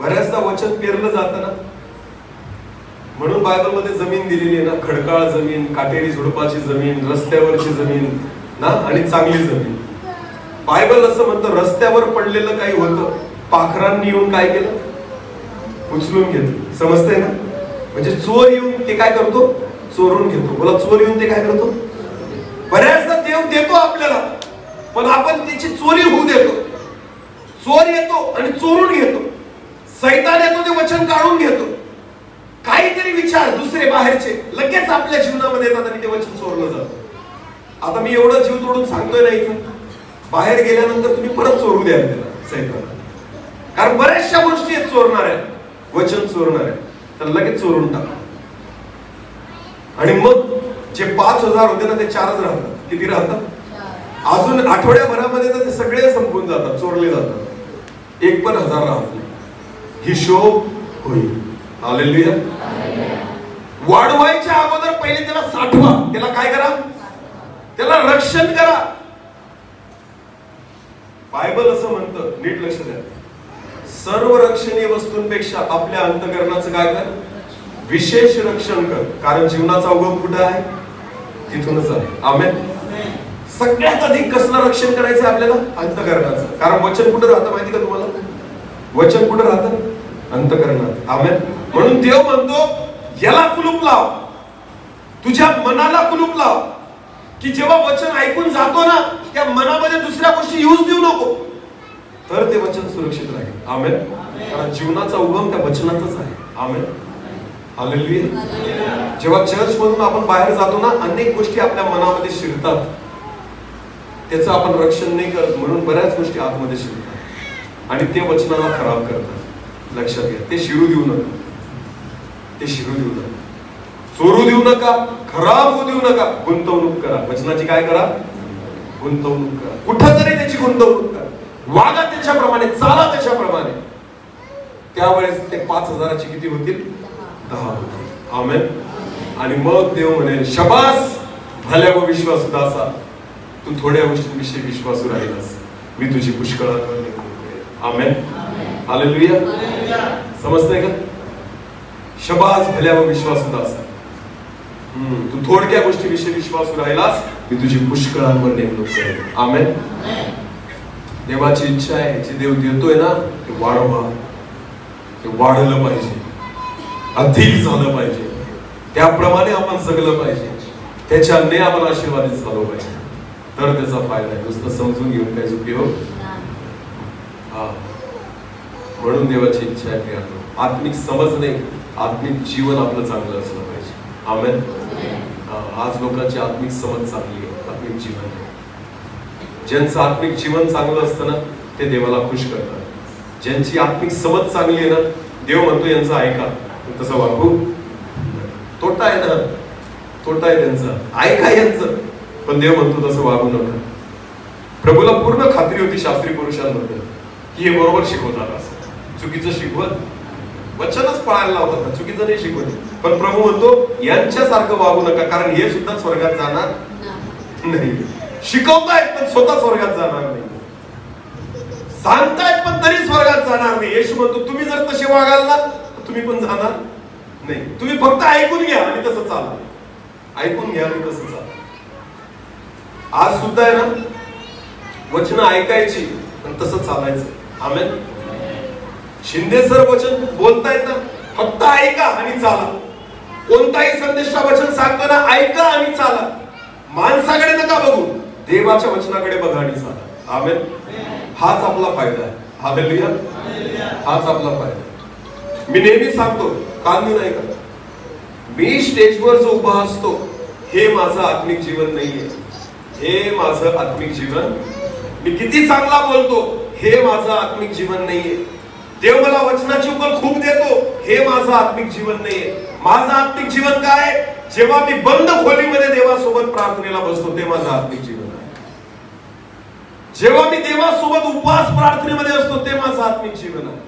[SPEAKER 1] बऱ्याचदा वचन पेरलं जातं ना. म्हणून बायबल मध्ये जमीन दिलेली आहे ना, खडकाळ जमीन, काटेरी झुडपाची जमीन, रस्त्यावरची जमीन ना, आणि चांगली जमीन. बायबल असं म्हणतं रस्त्यावर पडलेलं काही होतं, पाखरांनी येऊन काय केलं? उचलून घेतलं. समजतंय ना? म्हणजे चोर येऊन ते काय करतो? चोरून घेतो. बोला, चोर येऊन ते काय करतो? बऱ्याचदा देव देतो आपल्याला, पण आपण त्याची चोरी होऊ देतो. चोर येतो आणि चोरून घेतो. सैतान येतो, ते वचन काढून घेतो. काहीतरी विचार दुसरे बाहेरचे लगेच आपल्या जीवनामध्ये येतात आणि ते वचन चोरलं जातं. आता मी एवढं जीव तोडून सांगतोय ना इथं, बाहेर गेल्यानंतर तुम्ही परत चोरू द्या त्याला, सैतानाला. कारण बऱ्याचशा गोष्टी आहेत चोरणाऱ्या, वचन चोरणाऱ्या, तर लगेच चोरून टाका. आणि मग जे 5,000 होते ना ते 4च राहतात. किती राहतात? अजून आठवड्याभरामध्ये तर ते सगळे संपून जातात, चोरले जातात. एक पण 1000 राहत नाही. हिशोब होईल. हालेलुया. वाढवायच्या अगोदर पहिले त्याला साठवा. त्याला काय करा? त्याला रक्षण करा. बायबल असं म्हणतं, नीट लक्ष द्या, सर्व रक्षणीय वस्तूंपेक्षा आपल्या अंतःकरणाचं काय कर? विशेष रक्षण कर. कारण जीवनाचा उगम कुठे आहे? तिथूनच आहे. आमेन. सगळ्यात अधिक कसलं रक्षण करायचं आपल्याला? अंतःकरणाचं. कारण वचन कुठे राहतं माहिती का तुम्हाला? वचन कुठे राहतं? अंतःकरणात. आमेन. म्हणून देव म्हणतो याला कुलूप लाव, तुझ्या मनाला कुलूप लाव, की जेव्हा वचन ऐकून जातो ना त्या मनामध्ये दुसऱ्या गोष्टी येऊच देऊ नको, तर ते वचन सुरक्षित राहील. आमेन. कारण जीवनाचा उगम त्या वचनातच आहे. आमेन. हालेलुया. जेव्हा चर्च मधून आपण बाहेर जातो ना, अनेक गोष्टी आपल्या मनामध्ये शिरतात, त्याचं आपण रक्षण नाही करत, म्हणून बऱ्याच गोष्टी आतमध्ये शिरतात आणि ते वचनाला खराब करतात. लक्षात घ्या, ते शिरू देऊ नका. ते शिरू देऊ नका, चोरू देऊ नका, खराब होऊ देऊ नका. गुंतवणूक करा. वचनाची काय करा? गुंतवणूक करा. कुठंतरी त्याची गुंतवणूक करा. वागा त्याच्याप्रमाणे, चाला त्याच्याप्रमाणे. त्यावेळेस ते 5,000ची किती होतील? 10 होतील. आमेन. आणि मग देव म्हणेल, शबास भल्या व विश्वासू दासा, तू थोड्या गोष्टींविषयी विश्वासू राहिलास, मी तुझी पुष्कळात नेमणूक करेन. आमेन. हालेलुया. समजतंय का? शबास भल्या व विश्वासू दासा, तू थोडक्या गोष्टीविषयी विश्वासू राहिलास, मी तुझी पुष्कळांवर नेमणूक करेन. आमेन. देवाची इच्छा आहे, जे देव देतोय ना ते वाढवा, ते वाढलं पाहिजे, अधिक झालं पाहिजे, त्याप्रमाणे आपण जगलं पाहिजे, त्याच्याने आपण आशीर्वादित झालो पाहिजे, तर त्याचा फायदा आहे. नुसतं समजून घेऊन काही उपयोग. म्हणून देवाची इच्छा आहे प्रियानो, आत्मिक समज नाही, आत्मिक जीवन आपलं चांगलं असलं पाहिजे. आमेन. आज लोकांची आत्मिक समज चांगली आहे, आत्मिक जीवन आहे. ज्यांचं आत्मिक जीवन चांगलं असतं ना ते देवाला खुश करतात. ज्यांची आत्मिक समज चांगली आहे ना, देव म्हणतो यांचं ऐका, तसं वागू. तोटा आहे ना, तोटा आहे त्यांचा, ऐका यांचं, पण देव म्हणतो तसं वागू नका. प्रभूला पूर्ण खात्री होती शास्त्री पुरुषांमध्ये की हे बरोबर शिकवतात, असं चुकीचं शिकवत, वचनच पळायला लावतात, चुकीचं नाही शिकवत. पण प्रभू म्हणतो यांच्यासारखं वागू नका, कारण हे सुद्धा स्वर्गात जाणार नाही. शिकवतायत पण स्वतः स्वर्गात जाणार नाही, सांगतायत पण तरी स्वर्गात जाणार नाही. येशू म्हणतो तुम्ही जर तसे वागाल ना तुम्ही पण जाणार नाही. तुम्ही फक्त ऐकून घ्या आणि तसं चाला, ऐकून घ्या आणि तसं चाला. आज सुद्धा आहे ना, वचन ऐकायची पण तसं चालायचं. आमेन. शिंदे सर वचन बोलतायत ना, फक्त ऐका आणि चाला. कोणताही संदेशा वचन सांगताना ऐका आणि चाला. माणसाकडे नका बघू, देवाच्या वचनाकडे बघा आणि चाला. आमेन. हाच आपला फायदा आहे. हालेलुया. हाच आपला फायदा. मी नेहमी सांगतो, कानून नाही का, मी स्टेजवर जो उभा असतो हे माझं आत्मिक जीवन नाहीये, हे माझं आत्मिक जीवन. मी किती चांगला बोलतो हे माझं आत्मिक जीवन नाहीये. देव मला वचनाची उकल खूप देतो हे माझं आत्मिक जीवन नाहीये. माझं आत्मिक जीवन काय? जेव्हा मी बंद खोलीमध्ये देवासोबत प्रार्थनेला बसतो ते माझं आत्मिक जीवन आहे. जेव्हा मी देवासोबत उपवास प्रार्थनेमध्ये असतो ते माझं आत्मिक जीवन आहे.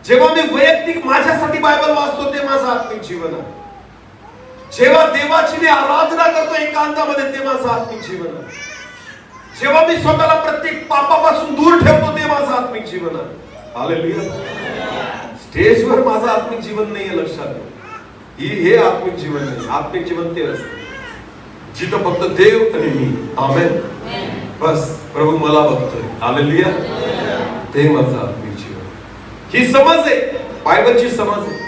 [SPEAKER 1] जेव्हा मी वैयक्तिक माझ्यासाठी बायबल वाचतो ते माझं आत्मिक जीवन आहे. जेव्हा देवाची मी आराधना करतो एकांतामध्ये ते माझं आत्मिक जीवन आहे. जेव्हा मी स्वतःला प्रत्येक पापापासून दूर ठेवतो ते माझं आत्मिक जीवन आहे. हालेलुया. स्टेजवर माझं आत्मिक जीवन नाहीये, लक्षात घ्या. हे आत्मिक जीवन नाही. आत्मिक जीवन ते असतं जिथं फक्त देव आणि मी. आमेन. बस प्रभू मला बघतोय. हालेलुया. ते माझं आत्मिक जीवन. ही समज आहे, बायबलची समज आहे.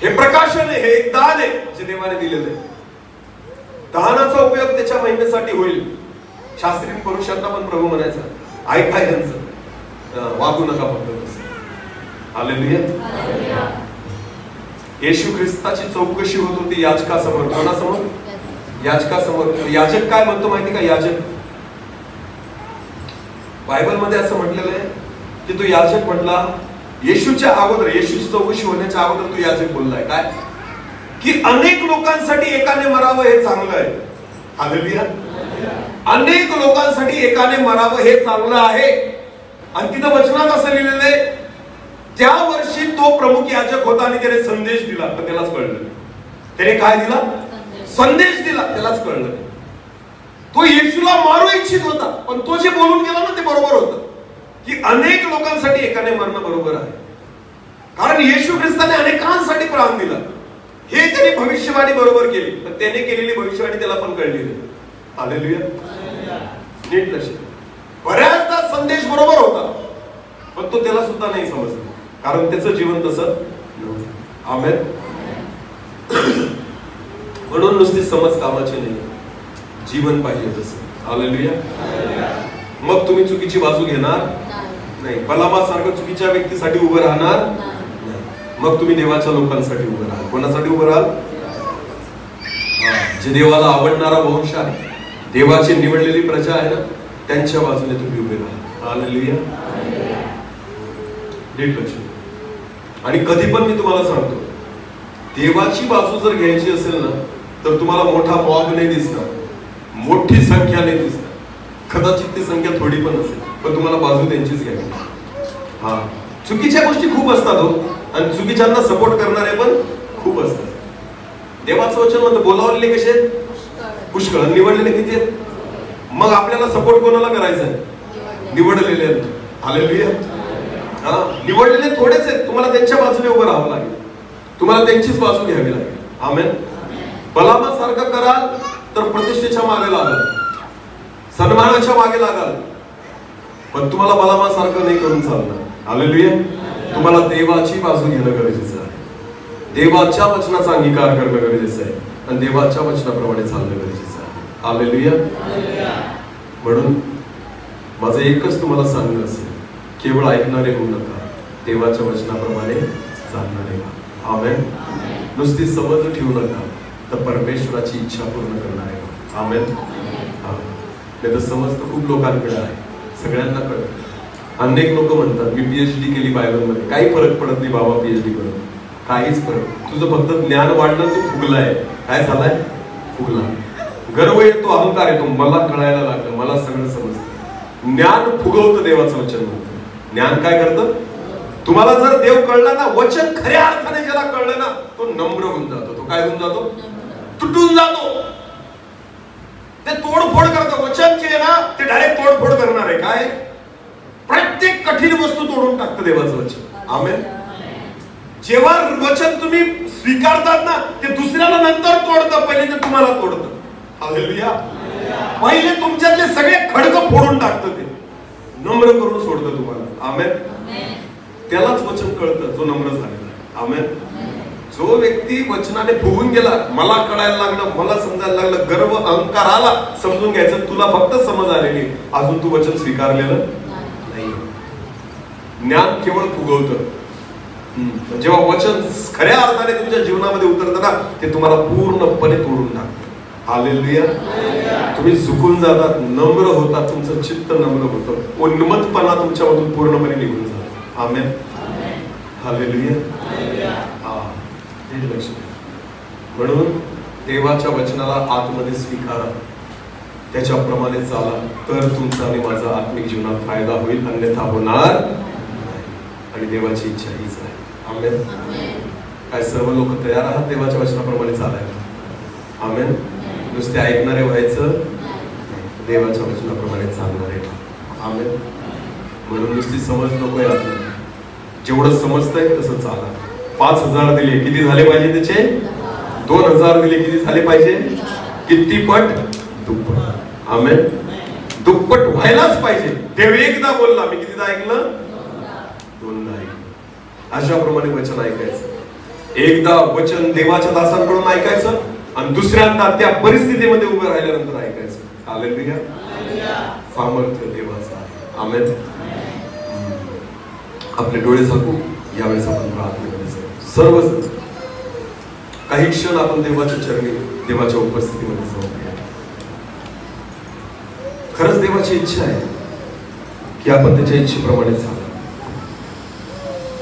[SPEAKER 1] हे प्रकाशन आहे, हे एक दान आहे जे देवाने दिलेलं आहे. दानाचा उपयोग त्याच्या महिमेसाठी होईल. शास्त्री पुरुषांना पण प्रभू म्हणायचा ऐका यांचं, वागू नका फक्त तसं. हालेलुया. येशू ख्रिस्ताची चौकशी होत होती याजकासमोर. कोणासमोर? याजकासमोर. याजक काय म्हणतो माहिती का? याजक बायबलमध्ये असं म्हटलेलं आहे की तो याजक म्हटला, येशूच्या अगोदर, येशूची चौकशी होण्याच्या अगोदर तो याजक बोललाय काय, की अनेक लोकांसाठी एकाने मरावं हे चांगलं आहे. हालेलुया. अनेक लोकांसाठी एकाने मरावं हे चांगलं आहे. आणि तिथं वचनात असं लिहिलेलं आहे, त्या वर्षी तो प्रमुख याजक होता आणि त्याने संदेश दिला, पण त्यालाच कळलं. त्याने काय दिला? संदेश दिला, त्यालाच कळलं. तो येशूला मारू इच्छित होता, पण तो जे बोलून गेला ना ते बरोबर होतं, की अनेक लोकांसाठी एकाने मरणं बरोबर आहे. कारण येशू ख्रिस्ताने अनेकांसाठी प्राण दिला, हे त्याने भविष्यवाणी बरोबर केली. पण त्याने केलेली भविष्यवाणी त्याला पण कळलेली. हालेलुया. नीट लक्ष. बऱ्याचदा संदेश बरोबर होता, पण तो त्याला सुद्धा नाही समजला, कारण त्याचं जीवन तसं नव्हतं. आमेन. म्हणून नुसती समज कामाची नाही, जीवन पाहिजे तसं. हालेलुया. मग तुम्ही चुकीची बाजू घेणार नाही, बलामासारखं चुकीच्या व्यक्तीसाठी उभं राहणार नाही. मग तुम्ही देवाच्या लोकांसाठी उभं राहाल. कोणासाठी उभं राहाल? जे देवाला आवडणारा वंश आहे, देवाची निवडलेली प्रजा आहे ना, त्यांच्या बाजूने तुम्ही उभे राहा. हालेलुया. नीट लक्ष. आणि कधी पण मी तुम्हाला सांगतो, देवाची बाजू जर घ्यायची असेल ना, तर तुम्हाला मोठा मॉब नाही दिसणार, मोठी संख्या नाही दिसणार, कदाचित ती संख्या थोडी पण असेल, पण तुम्हाला बाजू त्यांचीच घ्यावी. हा, चुकीच्या गोष्टी खूप असतात हो, आणि चुकीच्यांना सपोर्ट करणारे पण खूप असतात. देवाचं वचन म्हणतं, बोलावलेले कसे आहेत? पुष्कळ. निवडलेले किती आहेत? मग आपल्याला सपोर्ट कोणाला करायचा आहे? निवडलेले आहेत. हालेलुया. हा, निवडलेले थोडेच आहेत, तुम्हाला त्यांच्या बाजूने उभं राहावं लागेल, तुम्हाला त्यांचीच बाजू घ्यावी लागेल. आमेन. बलामासारखं कराल तर प्रतिष्ठेच्या मागे लागाल, सन्मानाच्या मागे लागाल, पण तुम्हाला बलामासारखं नाही करून चालणार. हालेलुया. तुम्हाला देवाची बाजू घेणं गरजेचं आहे, देवाच्या वचनाचा अंगीकार करणं गरजेचं आहे, आणि देवाच्या वचनाप्रमाणे चालणं गरजेचं आहे. हालेलुया. म्हणून माझं एकच तुम्हाला सांगणं असेल, केवळ ऐकणारे होऊ नका, देवाच्या वचनाप्रमाणे चालणारे व्हा. आमेन. नुसती समज ठेवू नका, तर परमेश्वराची इच्छा पूर्ण करणारे व्हा. आमेन. नाही तर समज तर खूप लोकांकडे आहे, सगळ्यांना कळत. अनेक लोक म्हणतात, मी PhD केली बायबलमध्ये, काही फरक पडत नाही बाबा PhD करून, काहीच फरक. तुझं फक्त ज्ञान वाढलं, तू फुगलाय. काय झालाय? फुगला. गर्व येतो, अहंकार येतो, मला कळायला लागलं, मला सगळं समजतं. ज्ञान फुगवतं, देवाचं वचन म्हणतं. ज्ञान काय करतं? तुम्हाला जर देव कळला ना, वचन खऱ्या अर्थाने ज्याला कळलं ना, तो नम्र होऊन जातो. तो काय होऊन जातो? तुटून जातो. ते तोडफोड करतं. वचन जे आहे ना, ते डायरेक्ट तोडफोड करणार आहे. काय? प्रत्येक कठीण वस्तू तोडून टाकतं देवाचं वचन. आमेन. जेव्हा वचन तुम्ही स्वीकारतात ना, ते दुसऱ्याला नंतर तोडतं, पहिले ते तुम्हाला तोडतं. हालेलुया. पहिले तुमच्यातले सगळे खडकं फोडून टाकतं, ते नम्र करून सोडतं तुम्हाला. आमेन. त्यालाच वचन कळतं जो नम्र झालेला. आमेन. जो व्यक्ती वचनाने फुगून गेला, मला कळायला लागलं, मला समजायला लागलं, गर्व अहंकार आला, समजून घ्यायचं तुला फक्त समज आलेली, अजून तू वचन स्वीकारलेलं नाही. ज्ञान केवळ फुगवतं. जेव्हा वचन खऱ्या अर्थाने तुमच्या जीवनामध्ये उतरतं ना, ते तुम्हाला पूर्णपणे तोडून टाकतं. हालेलुया. तुम्ही झुकून जातात, नम्र होतात, तुमचं चित्त नम्र होतं, उन्मत्तपणा तुमच्यामधून पूर्णपणे निघून जातो. आमेन. हालेलुया. म्हणून देवाच्या वचनाला आतमध्ये स्वीकारा, त्याच्याप्रमाणे चाला, तर तुमचा आणि माझा आत्मिक जीवनात फायदा होईल, अन्यथा होणार नाही. आणि देवाची इच्छा हीच आहे. आमेन. काय सर्व लोक तयार आहात देवाच्या वचनाप्रमाणे चालायला? आमेन. नुसते ऐकणारे व्हायचं, देवाच्या वचनाप्रमाणे चालणारे. आमेन. म्हणून नुसती समज नकोय आपल्याला, जेवढं समजतंय तसं चाला. 5,000 दिले, किती झाले पाहिजे त्याचे? 2,000 दिले, किती झाले पाहिजे? किती पट? दुप्पट. आमेन. दुप्पट व्हायलाच पाहिजे. देव एकदा बोलला, मी कितीदा ऐकलं? 2दा ऐकलं. अशाप्रमाणे वचन ऐकायचं. एकदा वचन देवाच्या दासांकडून ऐकायचं, आणि दुसऱ्यांदा त्या परिस्थितीमध्ये उभं राहिल्यानंतर ऐकायचं. हालेलुया. सामर्थ्य देवाचं आहे. आमेन. आपले डोळे झाकू, यावेळेस आपण प्रार्थना करायचं. सर्वजण काही क्षण आपण देवाच्या चरणी, देवाच्या उपस्थितीमध्ये जाऊया. खरंच देवाची इच्छा आहे की आपण त्याच्या इच्छेप्रमाणे झालं.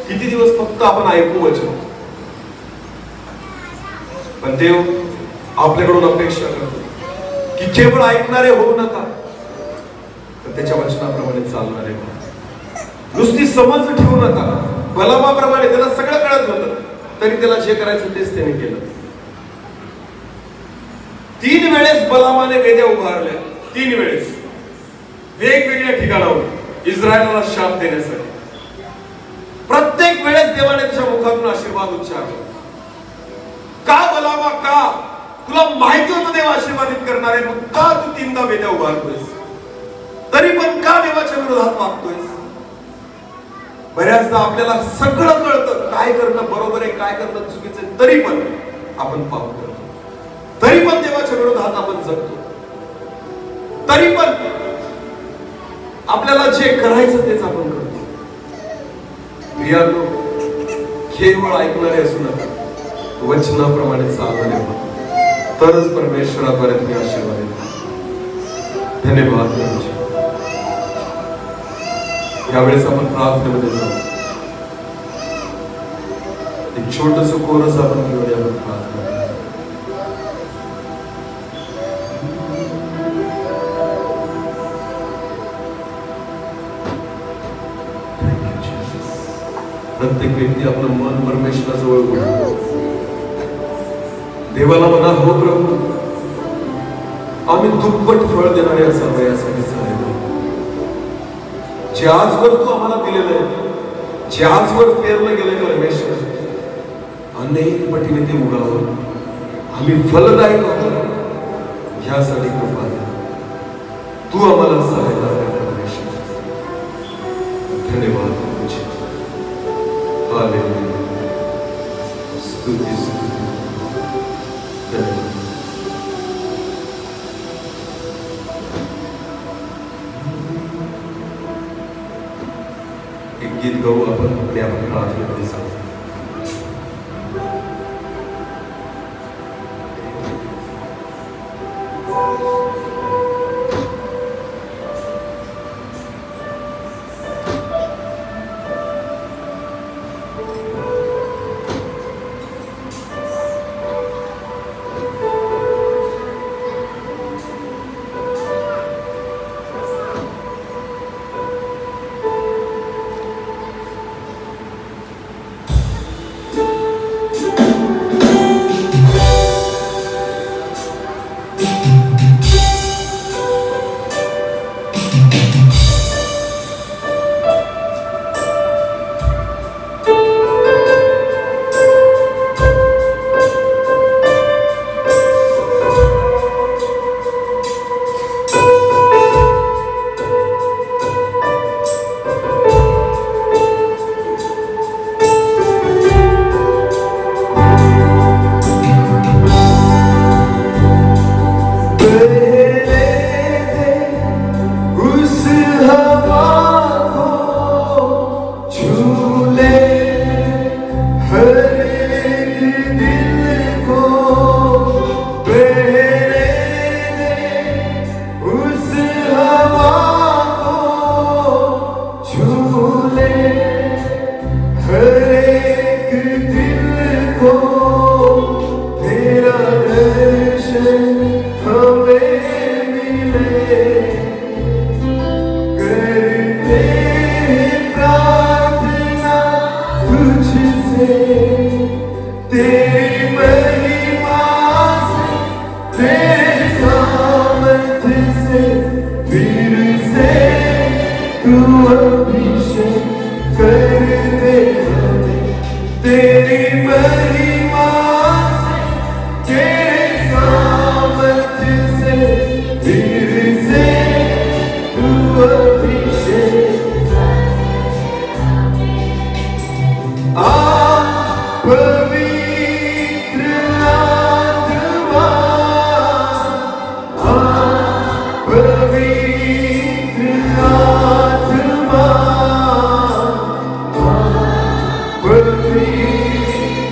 [SPEAKER 1] किती दिवस फक्त आपण ऐकू वचन, पण देव आपल्याकडून अपेक्षा करतो की केवळ ऐकणारे होऊ नका, तर त्याच्या वचनाप्रमाणे चालणारे हो. नुसती समज ठेवू नका. बलामाप्रमाणे त्याला सगळं कळत होतं, तरी त्याला जे करायचं तेच त्याने केलं. 3 वेळेस बलामाने वेद्या उभारल्या, 3 वेळेस वेगवेगळ्या ठिकाणावर इस्रायलाला शाप देण्यासाठी. प्रत्येक वेळेस देवाने त्याच्या मुखातून आशीर्वाद उच्चारला. का बलामा, का? तुला माहिती होतं देव आशीर्वादित करणार आहे, मग का तू 3दा वेद्या उभारतोयस? तरी पण का देवाच्या विरोधात वागतोयस? बऱ्याचदा आपल्याला सगळं कळतं, काय करणं बरोबर आहे, काय करणं चुकीचं आहे, तरी पण आपण पाप करतो, तरी पण देवाच्या विरोधात आपण जगतो, तरी पण आपल्याला जे करायचं तेच आपण करतो. प्रियानो, केवळ ऐकणारे असू नका, वचनाप्रमाणे चालणारे हो, तरच परमेश्वराद्वारे तुम्ही आशीर्वादित व्हाल. धन्यवाद. यावेळेस आपण प्रार्थनेमध्ये जाऊ. एक छोटस कोरस आपण घेऊया प्रार्थना. प्रत्येक व्यक्ती आपलं मन परमेश्वराजवळ ओढतो. देवाला म्हणा, हो प्रभू, आम्ही दुप्पट फळ देणारे असावं यासाठी झालेलं. जे आजवर तू आम्हाला दिलेलं आहे, जे आजवर पेरलं गेलं परमेश्वर, अनेक पटीने ते उगावं, आम्ही फलदायी व्हावं, ह्यासाठी कृपा द्या. तू आम्हाला सहाय्य कर परमेश्वर. धन्यवाद तुझे. हालेलुया. स्तुती स्तुती. धन्यवाद. एक गीत गाऊ आपण आणि आपण प्रार्थनेमध्ये जाऊ.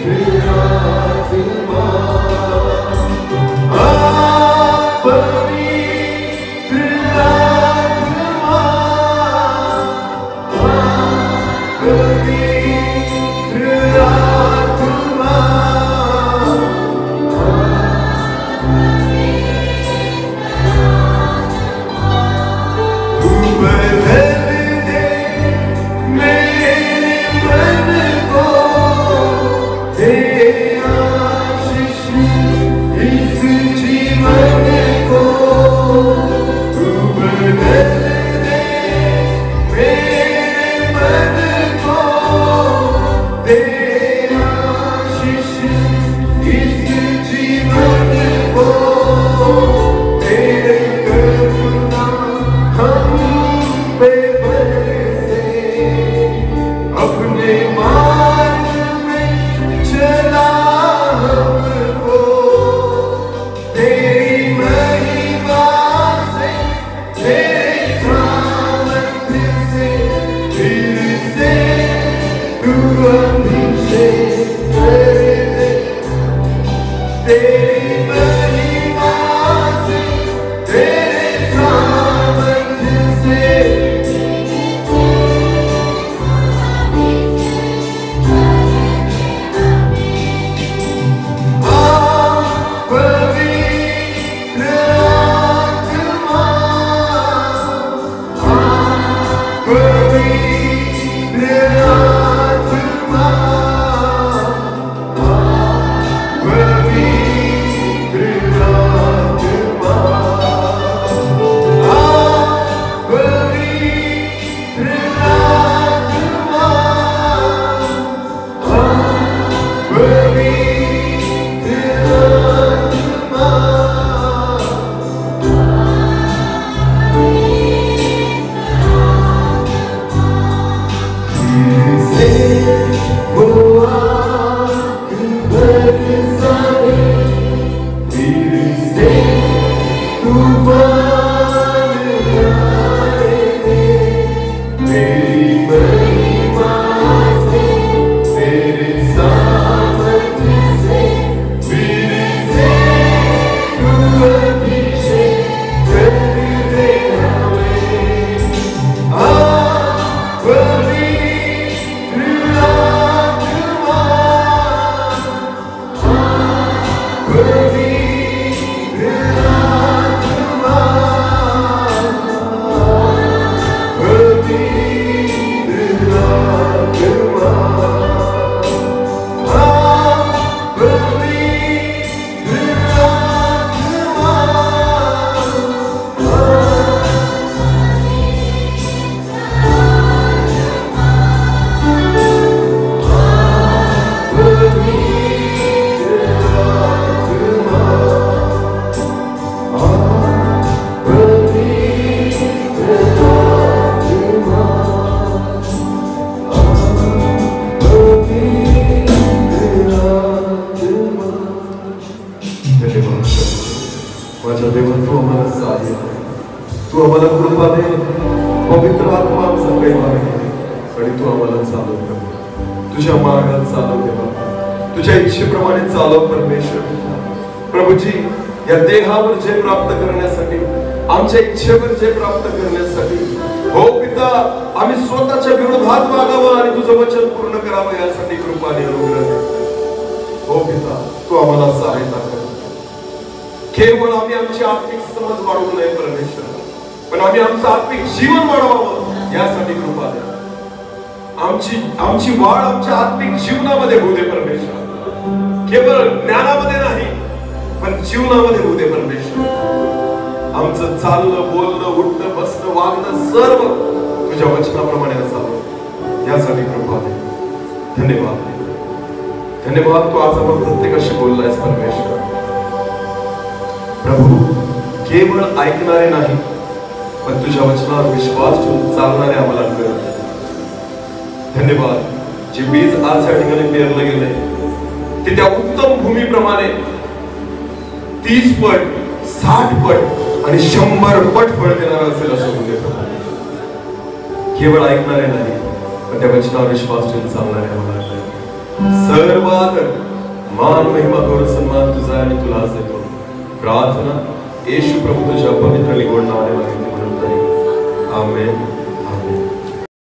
[SPEAKER 3] Purify तू आम्हाला कृपा दे, पवित्र आत्मा आमचा प्रेम आहे आणि तू आम्हाला चालव कर, तुझ्या मार्गात चालव दे बाबा, तुझ्या इच्छेप्रमाणे चालव परमेश्वर. प्रभूजी, या देहावर जय प्राप्त करण्यासाठी, आमच्या इच्छेवर जय प्राप्त करण्यासाठी, हो पिता, आम्ही स्वतःच्या विरोधात वागावं आणि तुझं वचन पूर्ण करावं यासाठी कृपाने अनुग्रह दे. हो पिता, तू आम्हाला सहायता कर. केवळ आम्ही आमची आत्मिक समज वाढवू नये परमेश्वर, पण आम्ही आमचं आत्मिक जीवन वाढवावं यासाठी कृपा द्या. आमची वाढ आमच्या आत्मिक जीवनामध्ये होऊ दे परमेश्वर. केवळ ज्ञानामध्ये नाही, पण जीवनामध्ये होऊ दे परमेश्वर. आमचं चालणं, बोलणं, उठणं, बसणं, वागणं सर्व तुझ्या वचनाप्रमाणे असावं यासाठी कृपा दे. धन्यवाद, धन्यवाद. तू आज आपण प्रत्येकाशी बोललायस परमेश्वर. प्रभू, केवळ ऐकणारे नाही, पण तुझ्या वचनावर विश्वास ठेवून चालणारे आम्हाला कर. धन्यवाद. जे बीज आज या ठिकाणी पेरलं गेलंय ते त्या उत्तम भूमीप्रमाणे 30 पट, 60 पट आणि 100 पट फळ देणार असेल असं होऊ दे. केवळ ऐकणारे नाही, पण त्या वचनावर विश्वास ठेवून चालणारे आम्हाला कर. सर्वात मान, महिमा, गौरव, सन्मान तुझा आणि तुलाच देतो. प्रार्थना येशू प्रभू तुझ्या पवित्र निवड नावाने मागितली म्हणून. आमेन.